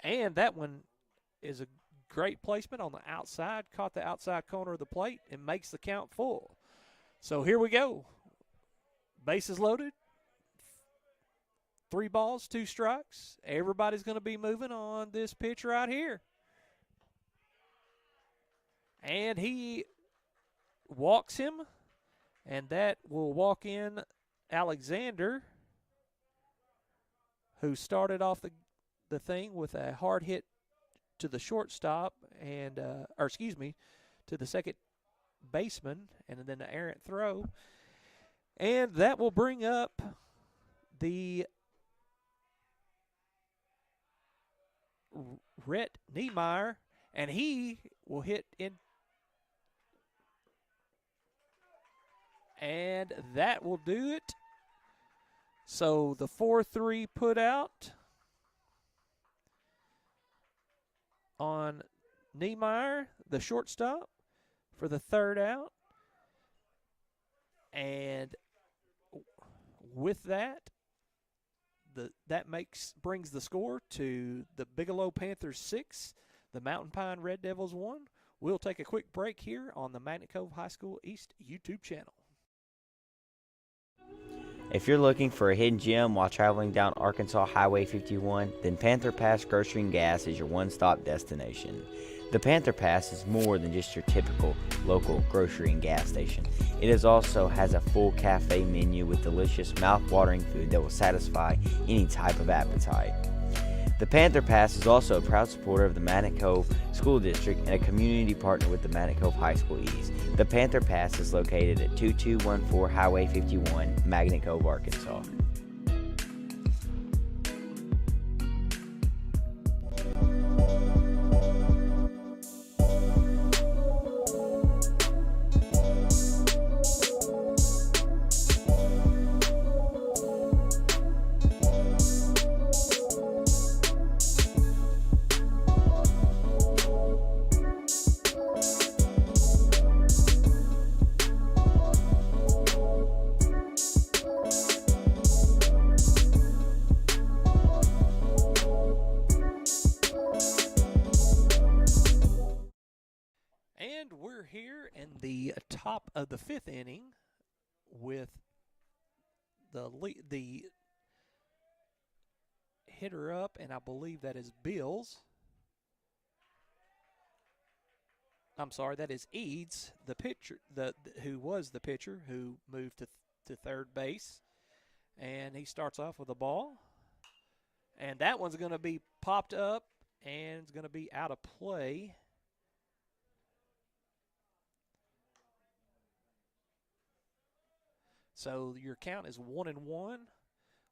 And that one is a great placement on the outside. Caught the outside corner of the plate and makes the count full. So here we go. Bases loaded. 3 balls, 2 strikes. Everybody's going to be moving on this pitch right here. And he walks him, and that will walk in Alexander, who started off the thing with a hard hit to the shortstop and, to the second baseman, and then an errant throw. And that will bring up the Rhett Niemeyer, and he will hit in. And that will do it. So the 4-3 put out on Niemeyer, the shortstop, for the 3rd out. And with that, brings the score to the Bigelow Panthers 6, the Mt.Pine Red Devils 1. We'll take a quick break here on the Magnet Cove High School East YouTube channel. If you're looking for a hidden gem while traveling down Arkansas Highway 51, then Panther Pass Grocery and Gas is your one-stop destination. The Panther Pass is more than just your typical local grocery and gas station. It also has a full cafe menu with delicious, mouth-watering food that will satisfy any type of appetite. The Panther Pass is also a proud supporter of the Magnet Cove School District and a community partner with the Magnet Cove High School East. The Panther Pass is located at 2214 Highway 51, Magnet Cove, Arkansas. And we're here in the top of the 5th inning with the hitter up, and I believe that is Bills. I'm sorry, that is Eads, the pitcher, who was the pitcher who moved to 3rd base, and he starts off with a ball, and that one's going to be popped up and it's going to be out of play. So your count is 1-1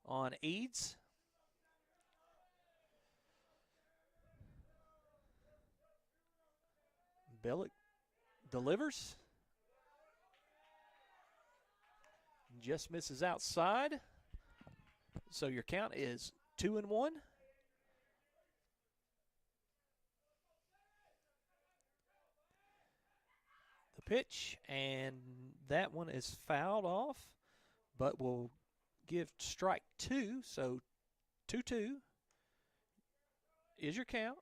on Eads. Billick delivers. Just misses outside. So your count is 2-1. The pitch, and that one is fouled off, but we'll give strike 2. So 2-2 is your count.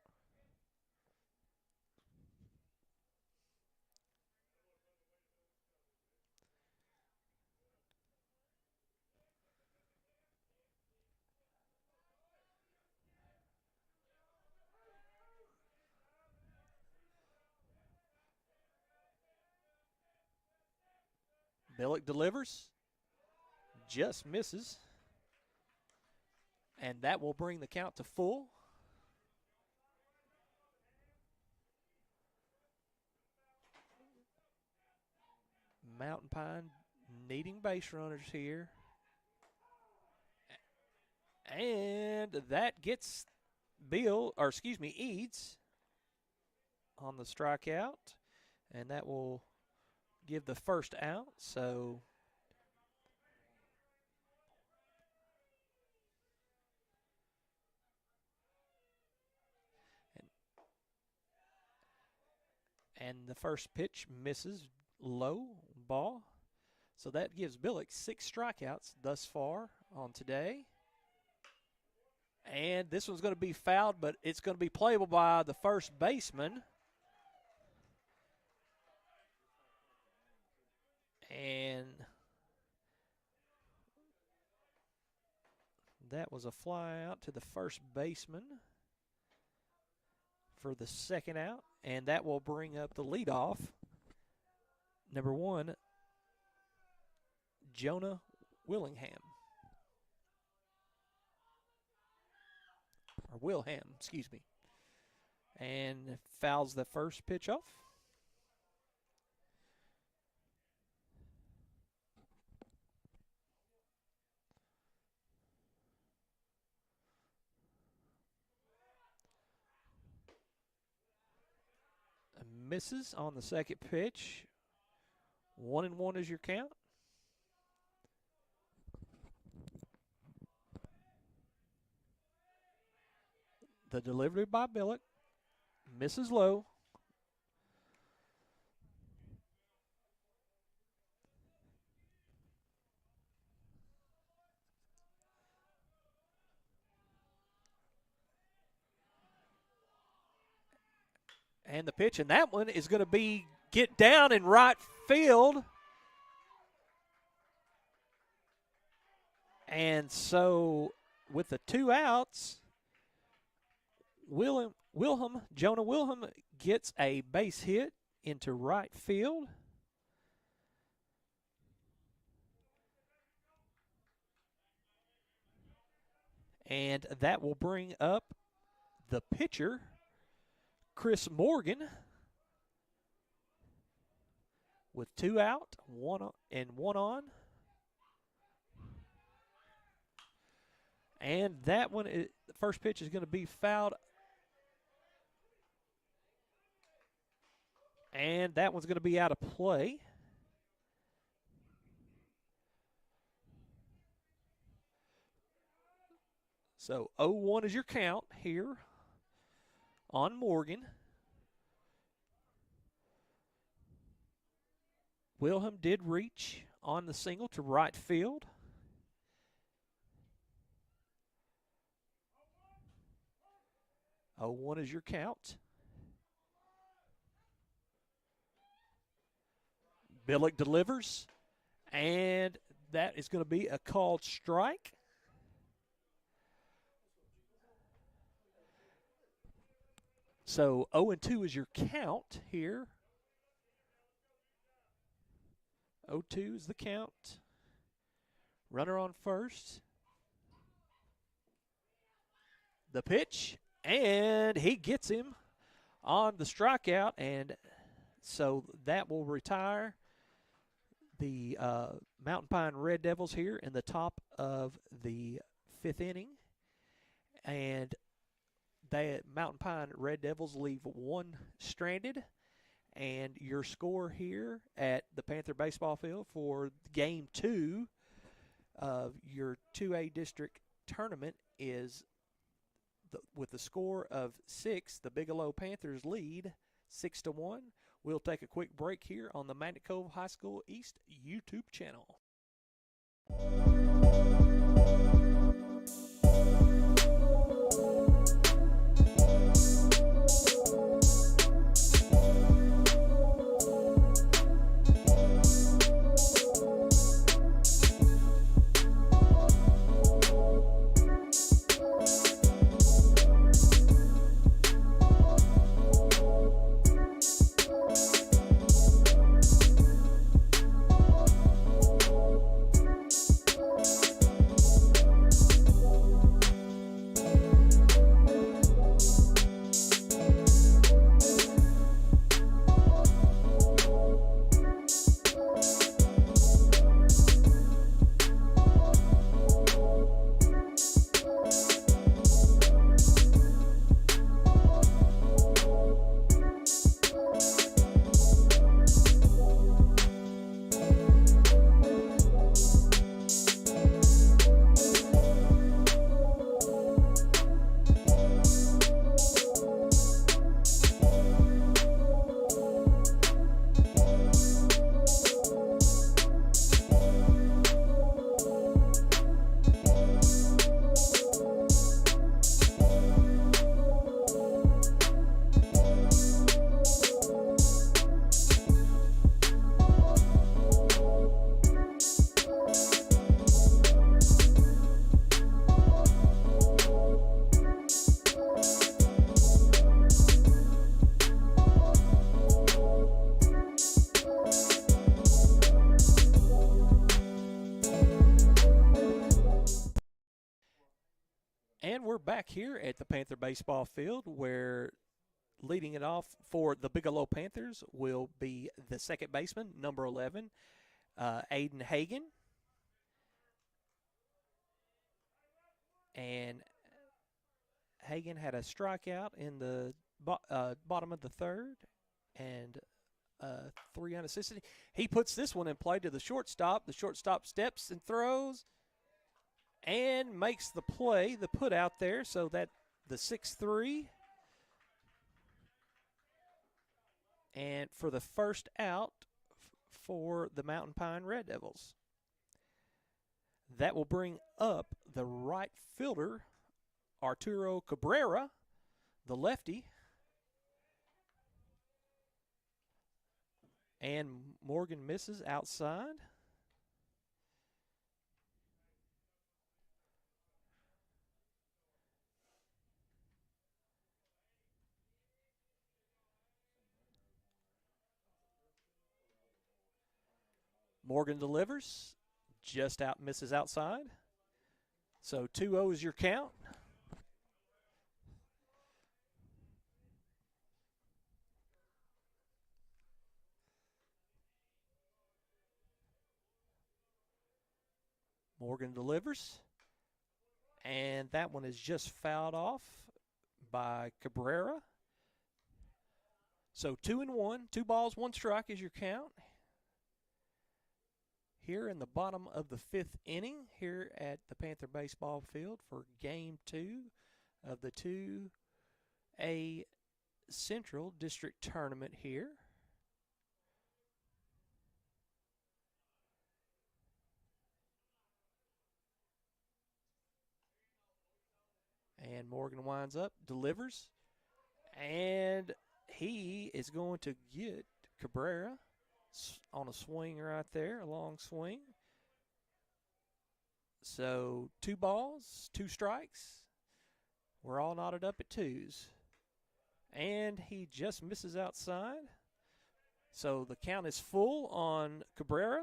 Billick delivers. Just misses. And that will bring the count to full. Mt.Pine needing base runners here. And that gets Eads on the strikeout. And that will give the first out. So and the first pitch misses, low ball. So that gives Billick 6 strikeouts thus far on today. And this one's going to be fouled, but it's going to be playable by the first baseman. And that was a fly out to the first baseman for the second out. And that will bring up the leadoff. Number 1, Jonah Willingham. Or Wilham, excuse me. And fouls the first pitch off. Misses on the second pitch. 1-1 is your count. The delivery by Billick. Misses low. And the pitch, and that one is going to be get down in right field. And so with the 2 outs, Jonah Wilhelm gets a base hit into right field. And that will bring up the pitcher, Chris Morgan, with 2 out, 1 on. And that one, the first pitch is going to be fouled. And that one's going to be out of play. So 0-1 is your count here on Morgan. Wilhelm did reach on the single to right field. Oh, 1 is your count. Billick delivers, and that is going to be a called strike. So 0-2 is your count here. 0-2 is the count. Runner on first. The pitch, and he gets him on the strikeout, and so that will retire the Mt.Pine Red Devils here in the top of the 5th inning. And the Mt.Pine Red Devils leave 1 stranded. And your score here at the Panther baseball field for Game 2 of your 2A district tournament is, with the score of 6, the Bigelow Panthers lead 6-1. We'll take a quick break here on the Magnet Cove High School East YouTube channel. we're back here at the Panther baseball field where leading it off for the Bigelow Panthers will be the second baseman, number 11, Aiden Hagan. And Hagan had a strikeout in the bottom of the third and 3 unassisted. He puts this one in play to the shortstop. The shortstop steps and throws and makes the play, the put out there, so that the 6-3. And for the first out for the Mt.Pine Red Devils. That will bring up the right fielder, Arturo Cabrera, the lefty. And Morgan misses outside. Morgan delivers, just out, misses outside. So 2-0 is your count. Morgan delivers, and that one is just fouled off by Cabrera. So 2-1, 2 balls, 1 strike is your count. Here in the bottom of the 5th inning here at the Panther baseball field for game 2 of the 2A Central District Tournament here. And Morgan winds up, delivers, and he is going to get Cabrera on a swing right there, a long swing. So 2 balls, 2 strikes. We're all knotted up at 2s. And he just misses outside. So the count is full on Cabrera.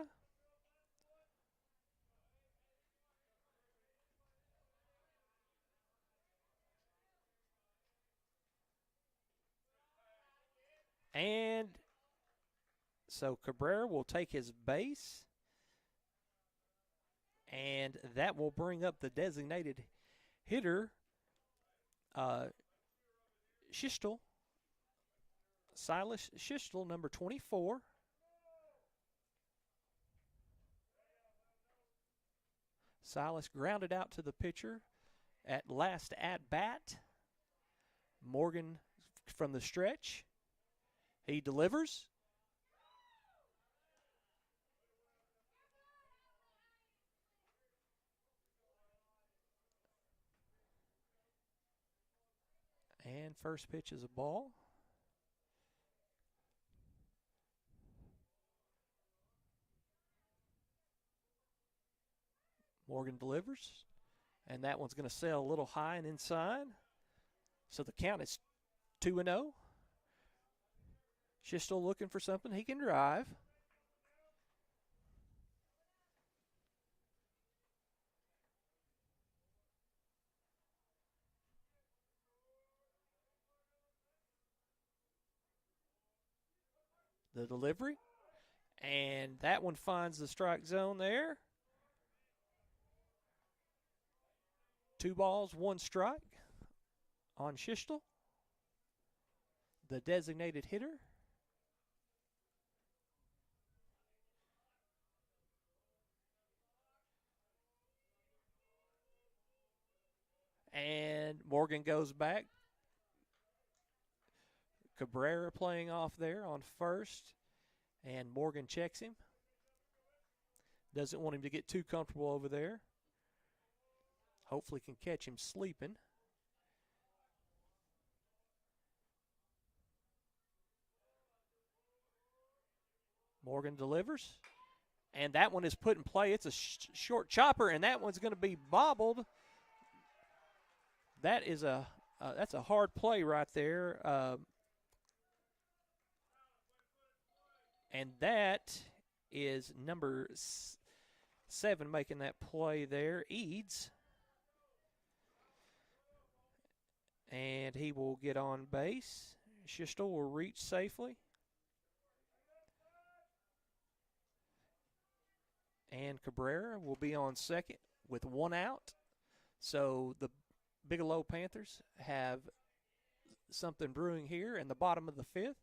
And so Cabrera will take his base, and that will bring up the designated hitter, Schistel, Silas Schistel, number 24. Silas grounded out to the pitcher at last at bat. Morgan from the stretch. He delivers. And first pitch is a ball. Morgan delivers. And that one's going to sail a little high and inside. So the count is 2-0. Schistel looking for something he can drive. The delivery. And that one finds the strike zone there. 2 balls, 1 strike on Schistel, the designated hitter. And Morgan goes back. Cabrera playing off there on first, and Morgan checks him. Doesn't want him to get too comfortable over there. Hopefully can catch him sleeping. Morgan delivers, and that one is put in play. It's a short chopper, and that one's going to be bobbled. That is that's a hard play right there. And that is number 7 making that play there, Eads. and he will get on base. Shistel will reach safely. And Cabrera will be on second with 1 out. So the Bigelow Panthers have something brewing here in the bottom of the 5th.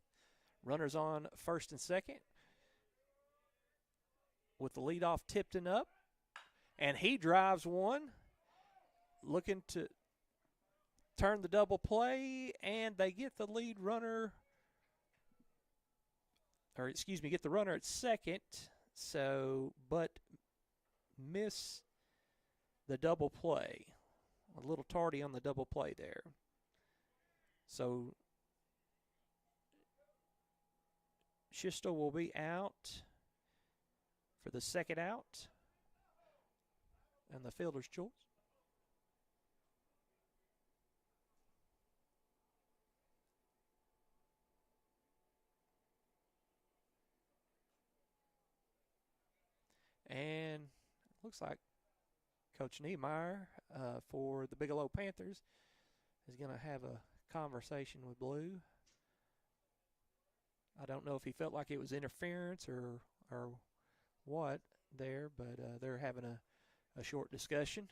Runners on first and second with the leadoff Tipton up. And he drives one, looking to turn the double play, and they get the lead runner, or excuse me, get the runner at second, but miss the double play. A little tardy on the double play there. So Shistel will be out for the second out, and the fielder's choice. And looks like Coach Niemeyer for the Bigelow Panthers is going to have a conversation with Blue. I don't know if he felt like it was interference or what there, but they're having a short discussion.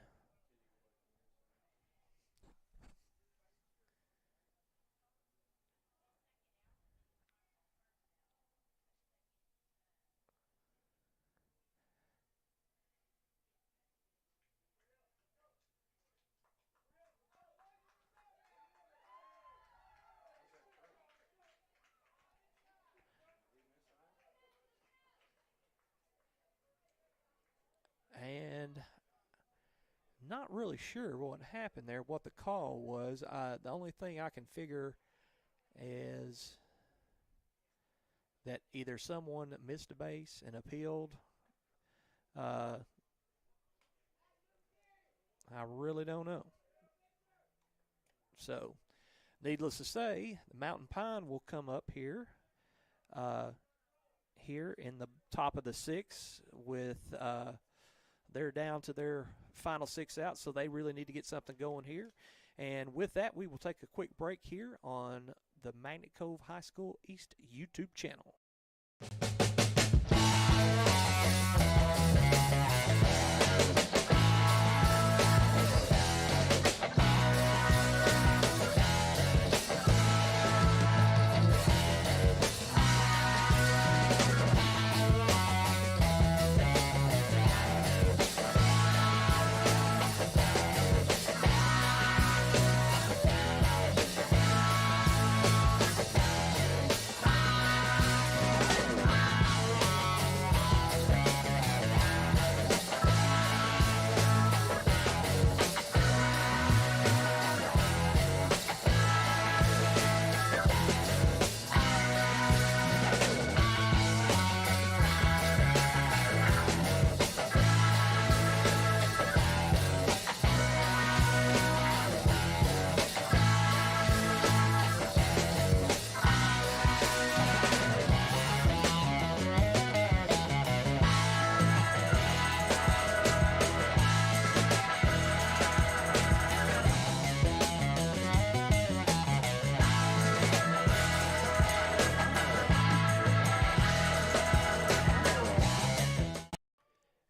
And not really sure what happened there, what the call was. The only thing I can figure is that either someone missed a base and appealed. I really don't know. So, needless to say, the Mt.Pine will come up here. Here in the top of the 6th with they're down to their final 6 out, so they really need to get something going here. And with that, we will take a quick break here on the Magnet Cove High School East YouTube channel.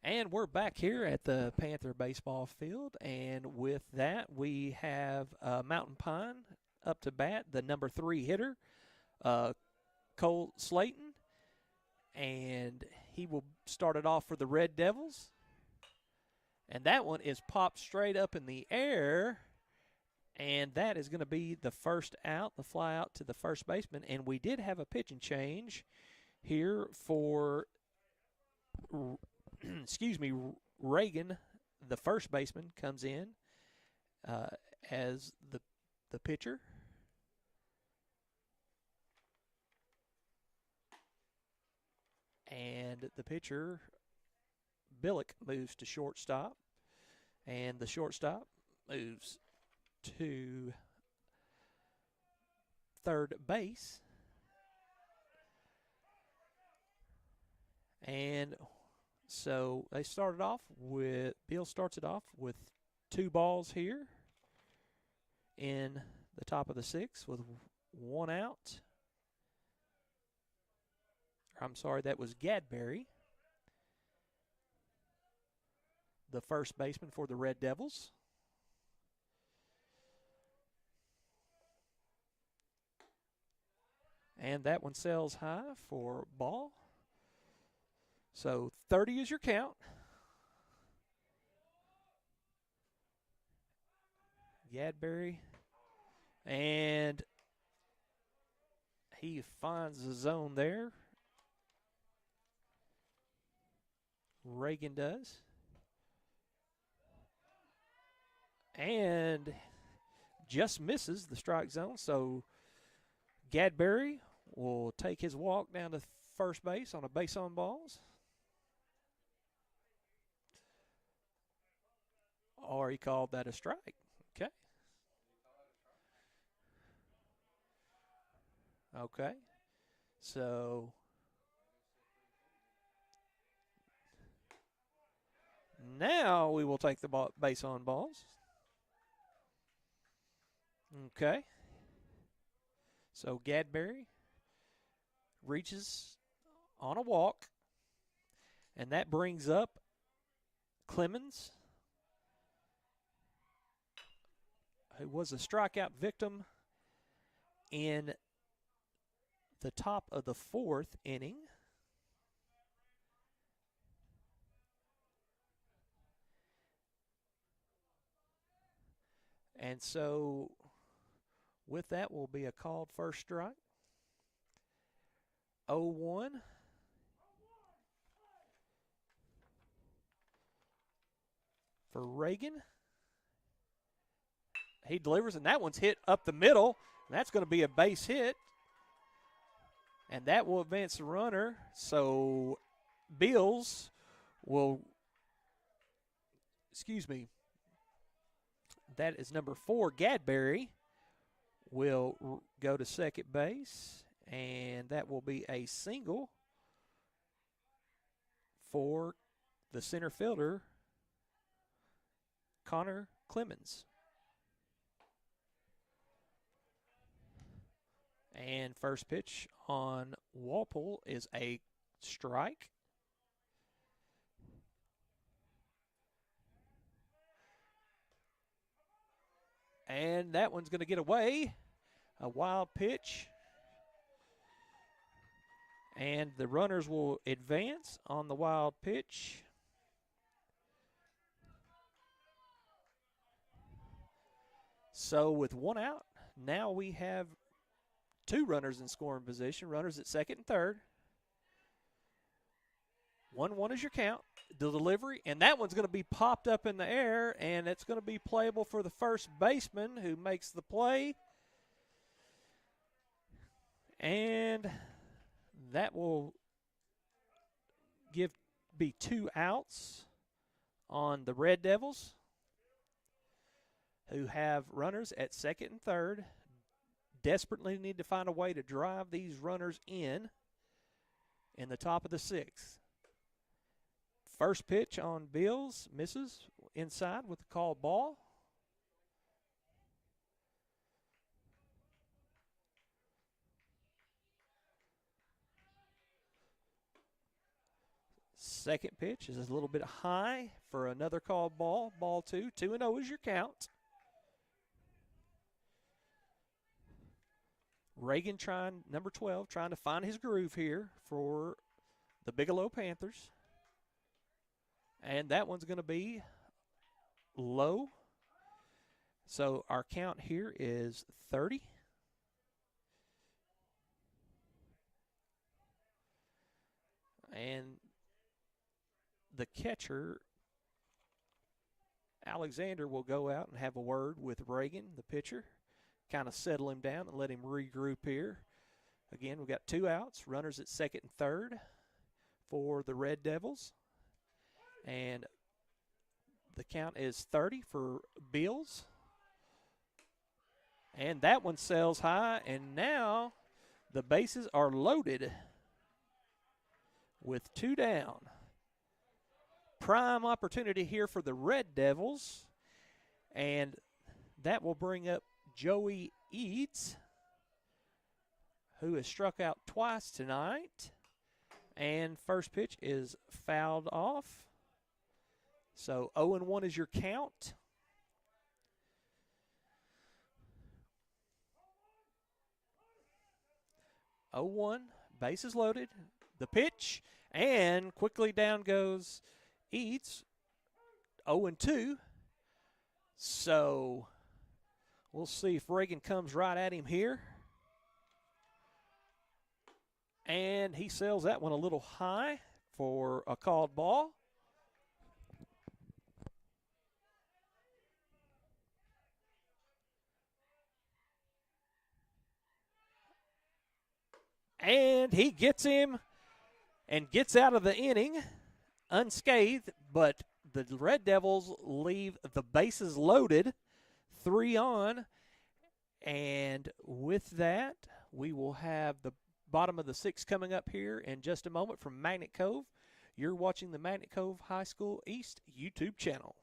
And we're back here at the Panther baseball field, and with that, we have Mt.Pine up to bat, the number 3 hitter, Cole Slayton, and he will start it off for the Red Devils. And that one is popped straight up in the air, and that is going to be the first out, the fly out to the first baseman. And we did have a pitching change here for Reagan, the first baseman, comes in as the pitcher. And the pitcher, Billick, moves to shortstop. And the shortstop moves to third base. And so they started off with, Bill starts it off with 2 balls here in the top of the 6th with 1 out. I'm sorry, that was Gadberry, the first baseman for the Red Devils. And that one sails high for ball. So 30 is your count. Gadberry. And he finds the zone there. Reagan does. And just misses the strike zone. So Gadberry will take his walk down to first base on a base on balls. Or he called that a strike. Okay. Okay. So now we will take the base on balls. Okay. So Gadberry reaches on a walk, and that brings up Clemens, who was a strikeout victim in the top of the 4th inning. And so with that will be a called first strike. 0-1. For Reagan. He delivers, and that one's hit up the middle. And that's going to be a base hit. And that will advance the runner. So Bills will, that is number 4, Gadberry, will go to second base. And that will be a single for the center fielder, Connor Clemens. And first pitch on Walpole is a strike. And that one's going to get away. A wild pitch. And the runners will advance on the wild pitch. So with 1 out, now we have 2 runners in scoring position, runners at second and third. 1-1 is your count. The delivery, and that one's going to be popped up in the air, and it's going to be playable for the first baseman who makes the play. And that will be 2 outs on the Red Devils, who have runners at second and third. Desperately need to find a way to drive these runners in the top of the 6th. First pitch on Bills misses inside with the called ball. Second pitch is a little bit high for another called ball. Ball 2. 2-0 is your count. Reagan number 12, trying to find his groove here for the Bigelow Panthers. And that one's going to be low. So our count here is 30. And the catcher, Alexander, will go out and have a word with Reagan, the pitcher, kind of settle him down and let him regroup here. Again, we've got 2 outs, runners at second and third for the Red Devils. And the count is 30 for Bills. And that one sails high, and now the bases are loaded with 2 down. Prime opportunity here for the Red Devils, and that will bring up Joey Eads, who has struck out twice tonight. And first pitch is fouled off. So 0-1 is your count. Oh, 1, bases loaded. The pitch, and quickly down goes Eads. 0-2. So we'll see if Reagan comes right at him here. And he sails that one a little high for a called ball. And he gets him and gets out of the inning unscathed, but the Red Devils leave the bases loaded, 3 on. And with that, we will have the bottom of the 6th coming up here in just a moment from Magnet Cove. You're watching the Magnet Cove High School East YouTube channel.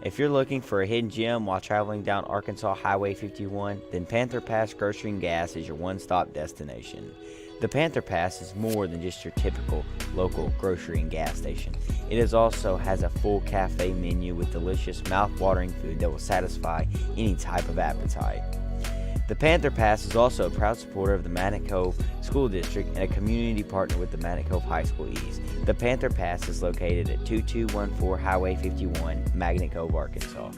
If you're looking for a hidden gem while traveling down Arkansas Highway 51, then Panther Pass Grocery and Gas is your one-stop destination. The Panther Pass is more than just your typical local grocery and gas station. It also has a full cafe menu with delicious, mouth-watering food that will satisfy any type of appetite. The Panther Pass is also a proud supporter of the Magnet Cove School District and a community partner with the Magnet Cove High School East. The Panther Pass is located at 2214 Highway 51, Magnet Cove, Arkansas.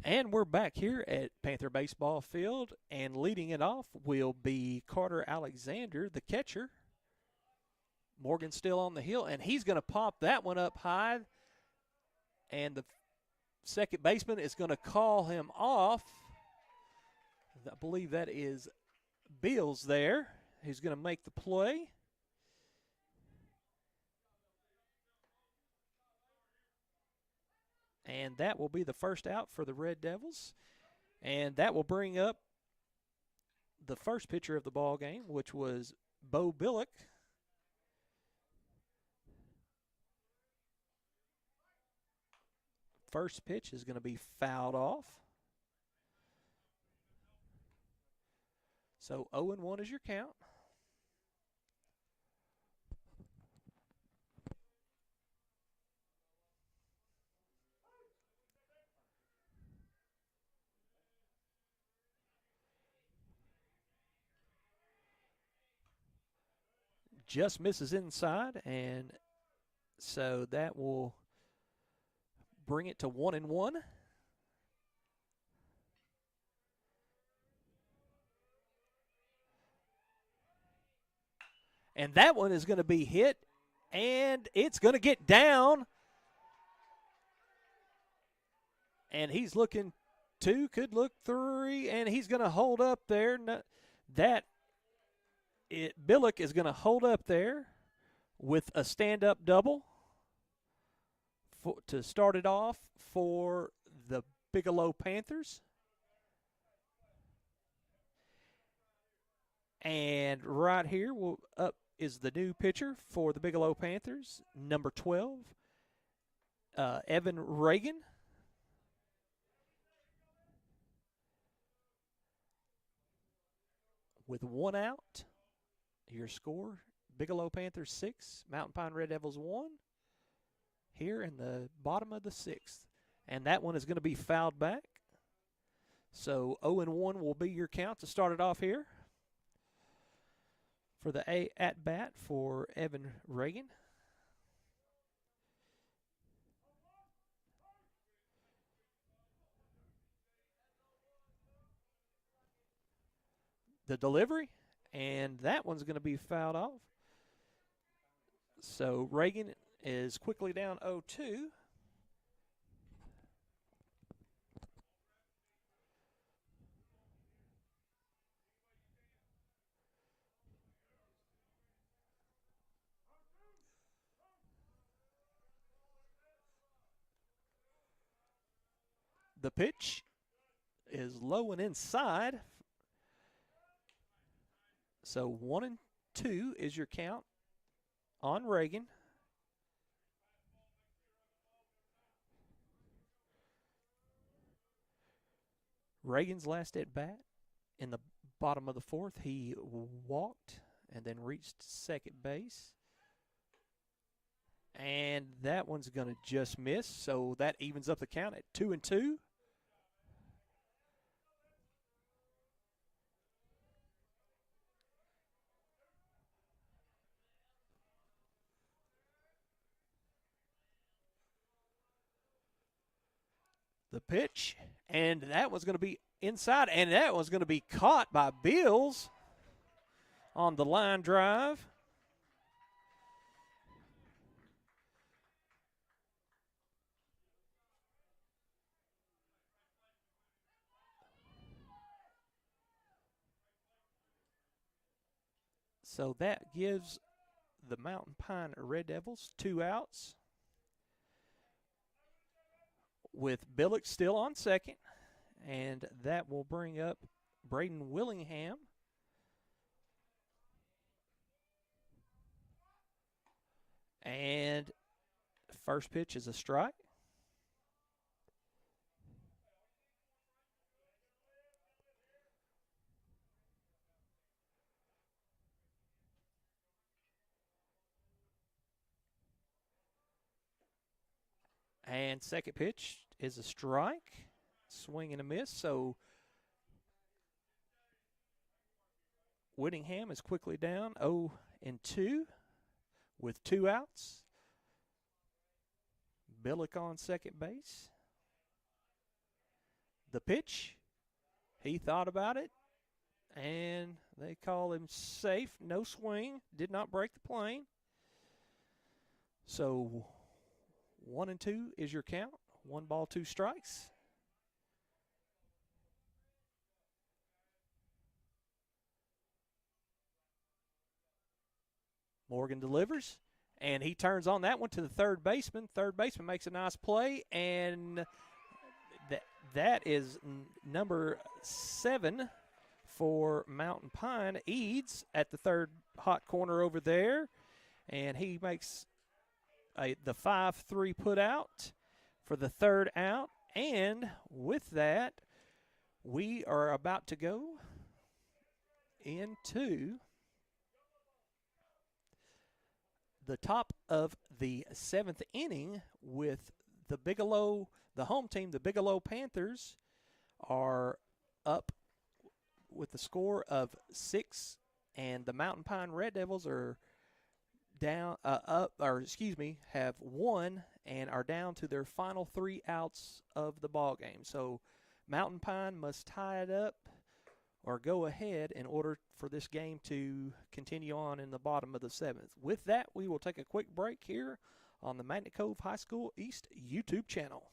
And we're back here at Panther Baseball Field, and leading it off will be Carter Alexander, the catcher. Morgan's still on the hill, and he's going to pop that one up high, and the second baseman is going to call him off. I believe that is Beals there, who's going to make the play. And that will be the first out for the Red Devils. And that will bring up the first pitcher of the ball game, which was Bo Billick. First pitch is going to be fouled off. So 0-1 is your count. Just misses inside, and so that will bring it to 1-1. And that one is going to be hit, and it's going to get down. And he's looking 2, could look 3, and he's going to hold up there. Billick is going to hold up there with a stand-up double to start it off for the Bigelow Panthers. And right here up is the new pitcher for the Bigelow Panthers, number 12, Evan Reagan. with 1 out, your score, Bigelow Panthers 6, Mt.Pine Red Devils 1, here in the bottom of the 6th. And that one is going to be fouled back. So 0-1 will be your count to start it off here for the at-bat for Evan Reagan. The delivery, and that one's going to be fouled off. So Reagan is quickly down 0-2. The pitch is low and inside. So 1-2 is your count on Reagan. Reagan's last at bat in the bottom of the 4th, he walked and then reached second base. And that one's going to just miss, so that evens up the count at 2-2. The pitch, and that one's going to be inside, and that one's going to be caught by Bills on the line drive. So that gives the Mt.Pine Red Devils 2 outs, with Billick still on second, and that will bring up Braden Willingham. And first pitch is a strike. And second pitch is a strike. Swing and a miss. So Whittingham is quickly down 0-2 with 2 outs. Billick on second base. The pitch, he thought about it, and they call him safe. No swing, did not break the plane. So 1-2 is your count. 1 ball, 2 strikes. Morgan delivers, and he turns on that one to the third baseman. Third baseman makes a nice play, and that is number 7 for Mt.Pine. Eads at the third hot corner over there, and he makes the 5-3 put out for the third out. And with that, we are about to go into the top of the 7th inning with the home team, the Bigelow Panthers, are up with the score of 6, and the Mt.Pine Red Devils are have won and are down to their final 3 outs of the ball game. So Mt.Pine must tie it up or go ahead in order for this game to continue on in the bottom of the 7th. With that, we will take a quick break here on the Magnet Cove High School East YouTube channel.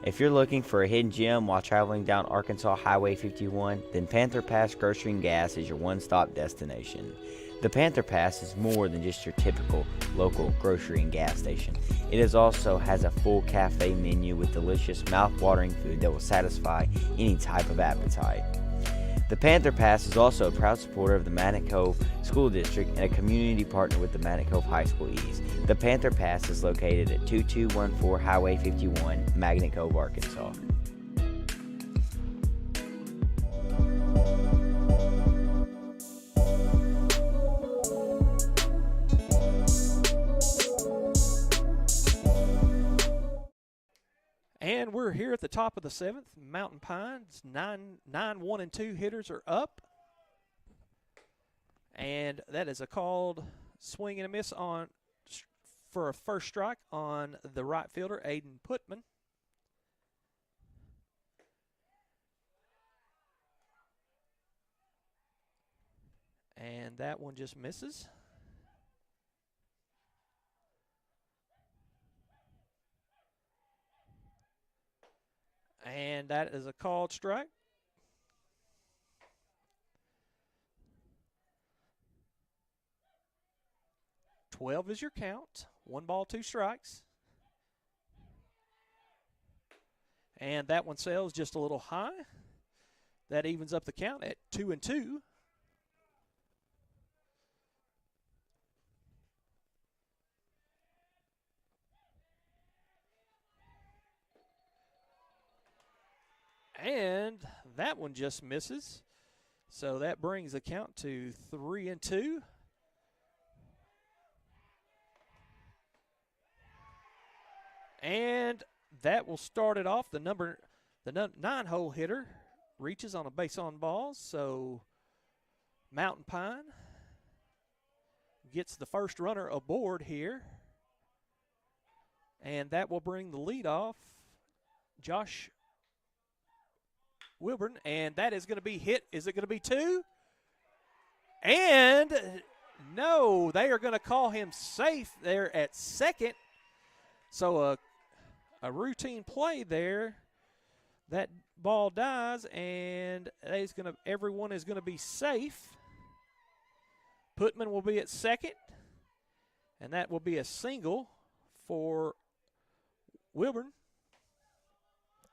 If you're looking for a hidden gem while traveling down Arkansas Highway 51, then Panther Pass Grocery and Gas is your one-stop destination. The Panther Pass is more than just your typical local grocery and gas station. It also has a full cafe menu with delicious, mouth-watering food that will satisfy any type of appetite. The Panther Pass is also a proud supporter of the Magnet Cove School District and a community partner with the Magnet Cove High School East. The Panther Pass is located at 2214 Highway 51, Magnet Cove, Arkansas. we're here at the top of the 7th. Mt.Pine's 9-1-2 hitters are up. And that is a called swing and a miss for a first strike on the right fielder, Aiden Putman. And that one just misses. And that is a called strike. "12 is your count. 1 ball, 2 strikes. And that one sails just a little high. That evens up the count at 2-2. And that one just misses. So that brings the count to 3-2. And that will start it off. The 9-hole hitter reaches on a base on balls. So Mt.Pine gets the first runner aboard here. And that will bring the lead off, Josh Wilburn. And that is going to be hit. Is it going to be 2? And no, they are going to call him safe there at second. So a routine play there. That ball dies, and everyone is going to be safe. Putman will be at second, and that will be a single for Wilburn,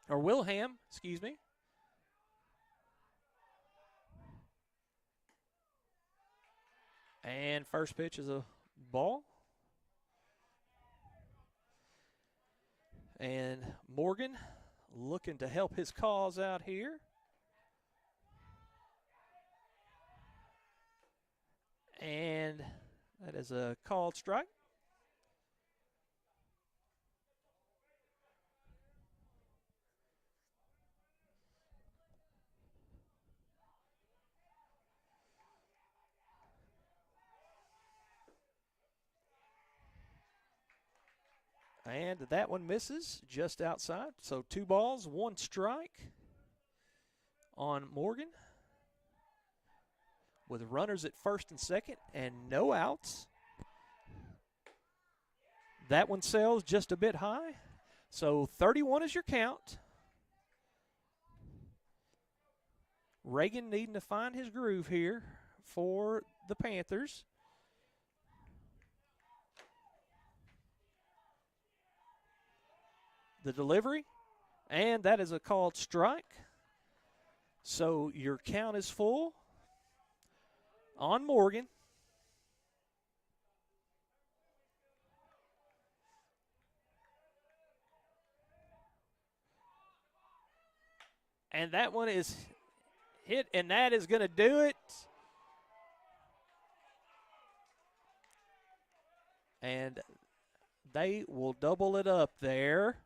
or Wilhelm, excuse me. And first pitch is a ball. And Morgan looking to help his cause out here. And that is a called strike. And that one misses just outside. So 2 balls, 1 strike on Morgan, with runners at first and second and no outs. That one sails just a bit high. So 31 is your count. Reagan needing to find his groove here for the Panthers. The delivery, and that is a called strike. So your count is full on Morgan. And that one is hit, and that is going to do it. And they will double it up there.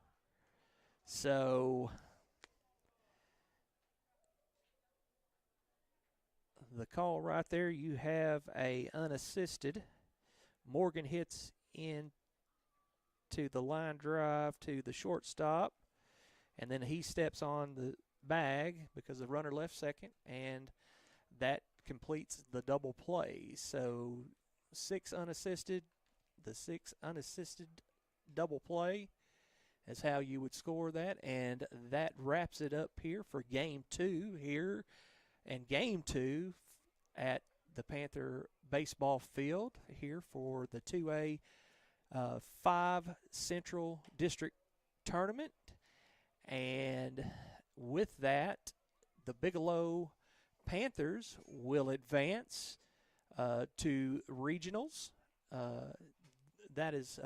So the call right there, you have a unassisted. Morgan hits into the line drive to the shortstop, and then he steps on the bag because the runner left second, and that completes the double play. So 6 unassisted, the 6 unassisted double play is how you would score that, and that wraps it up here for Game 2 here, and Game 2 at the Panther baseball field here for the 2A 5 Central District Tournament. And with that, the Bigelow Panthers will advance to regionals. That is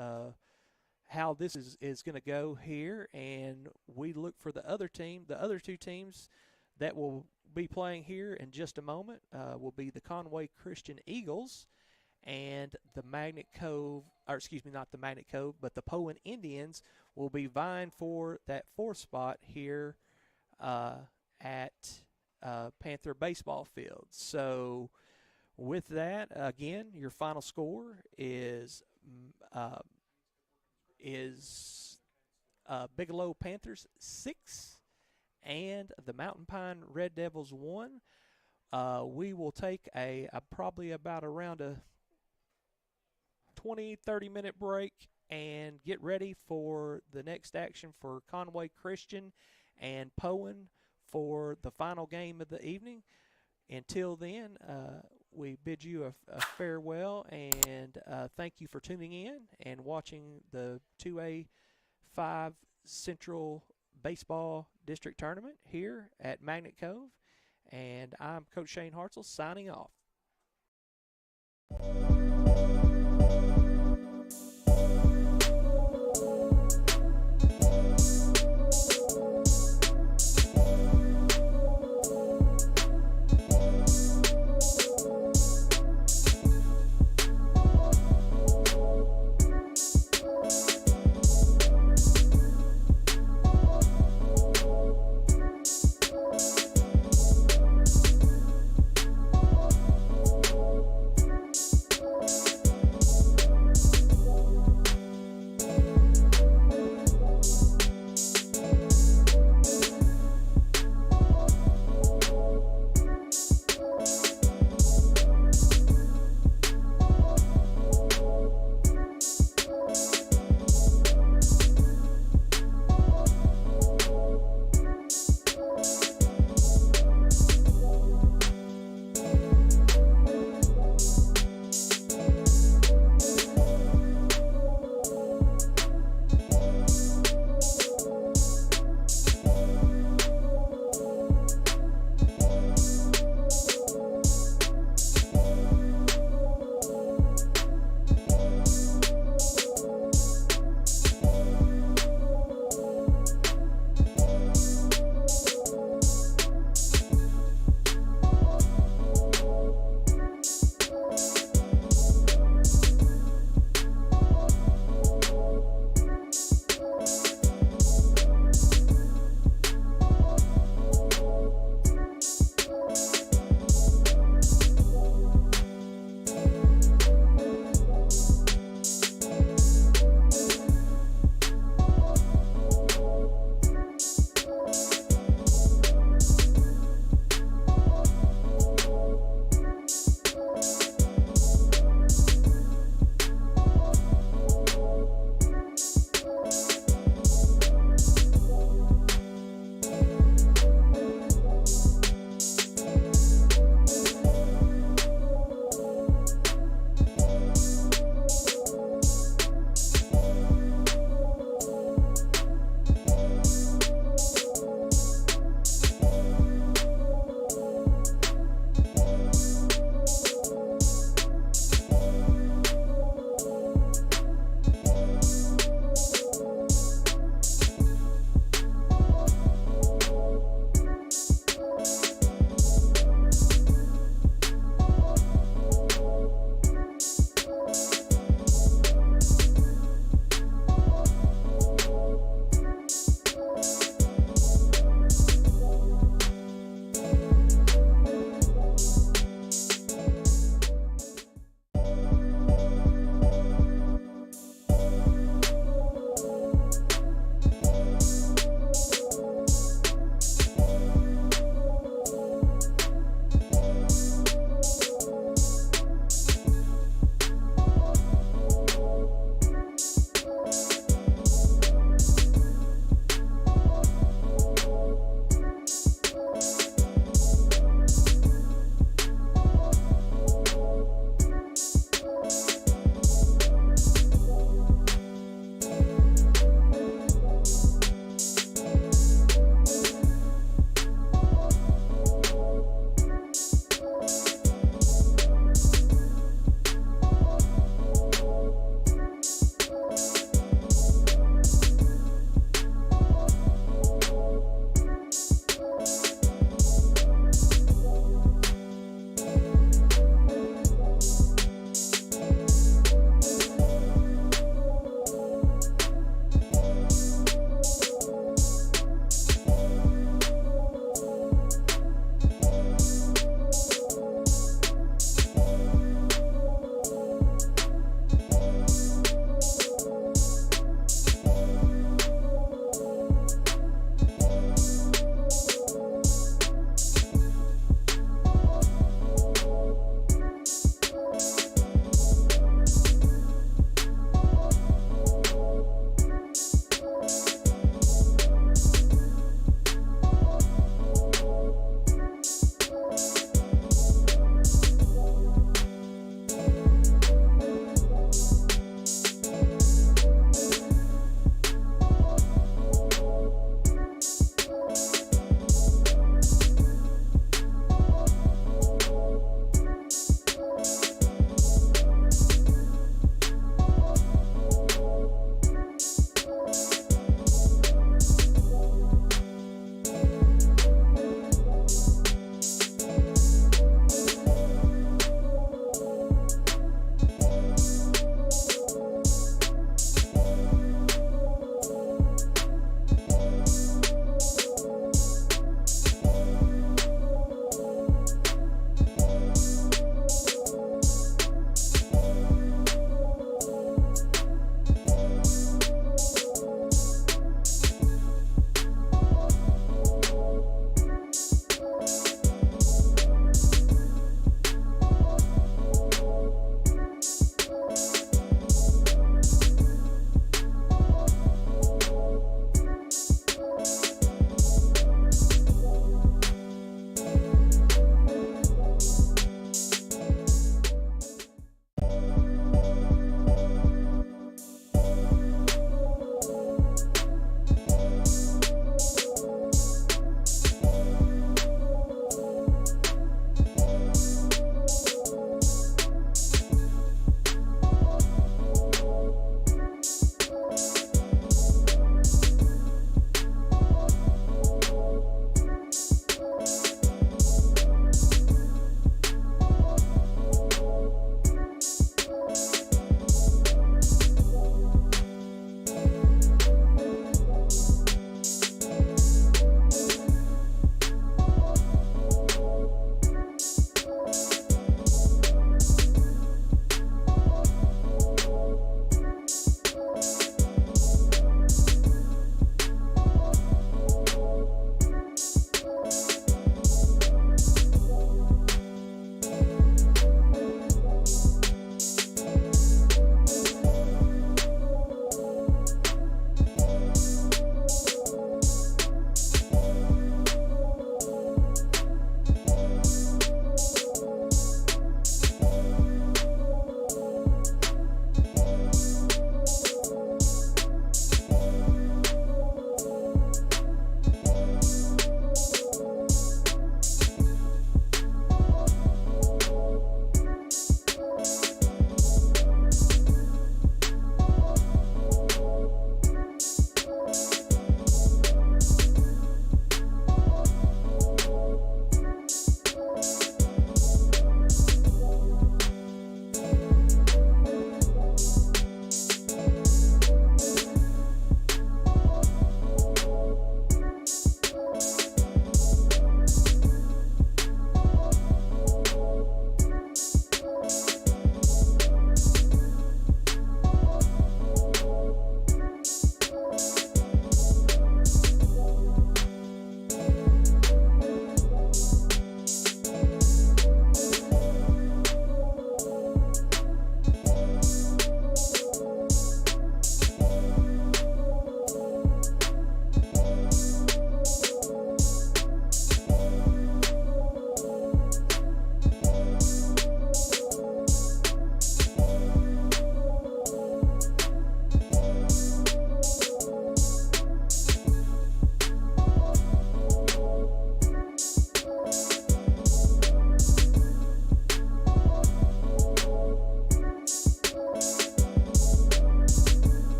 how this is going to go here, and we look for the other 2 teams that will be playing here in just a moment will be the Conway Christian Eagles and the Magnet Cove, or excuse me, not the Magnet Cove, but the Poen Indians will be vying for that fourth spot here at Panther baseball field. So with that, again, your final score uh, is Bigelow Panthers 6 and the Mt.Pine Red Devils 1. We will take a probably about around a 20-30 minute break and get ready for the next action for Conway Christian and Poen for the final game of the evening. Until then, we bid you a farewell and thank you for tuning in and watching the 2A 5 Central Baseball District Tournament here at Magnet Cove. And I'm Coach Shane Hartzell signing off.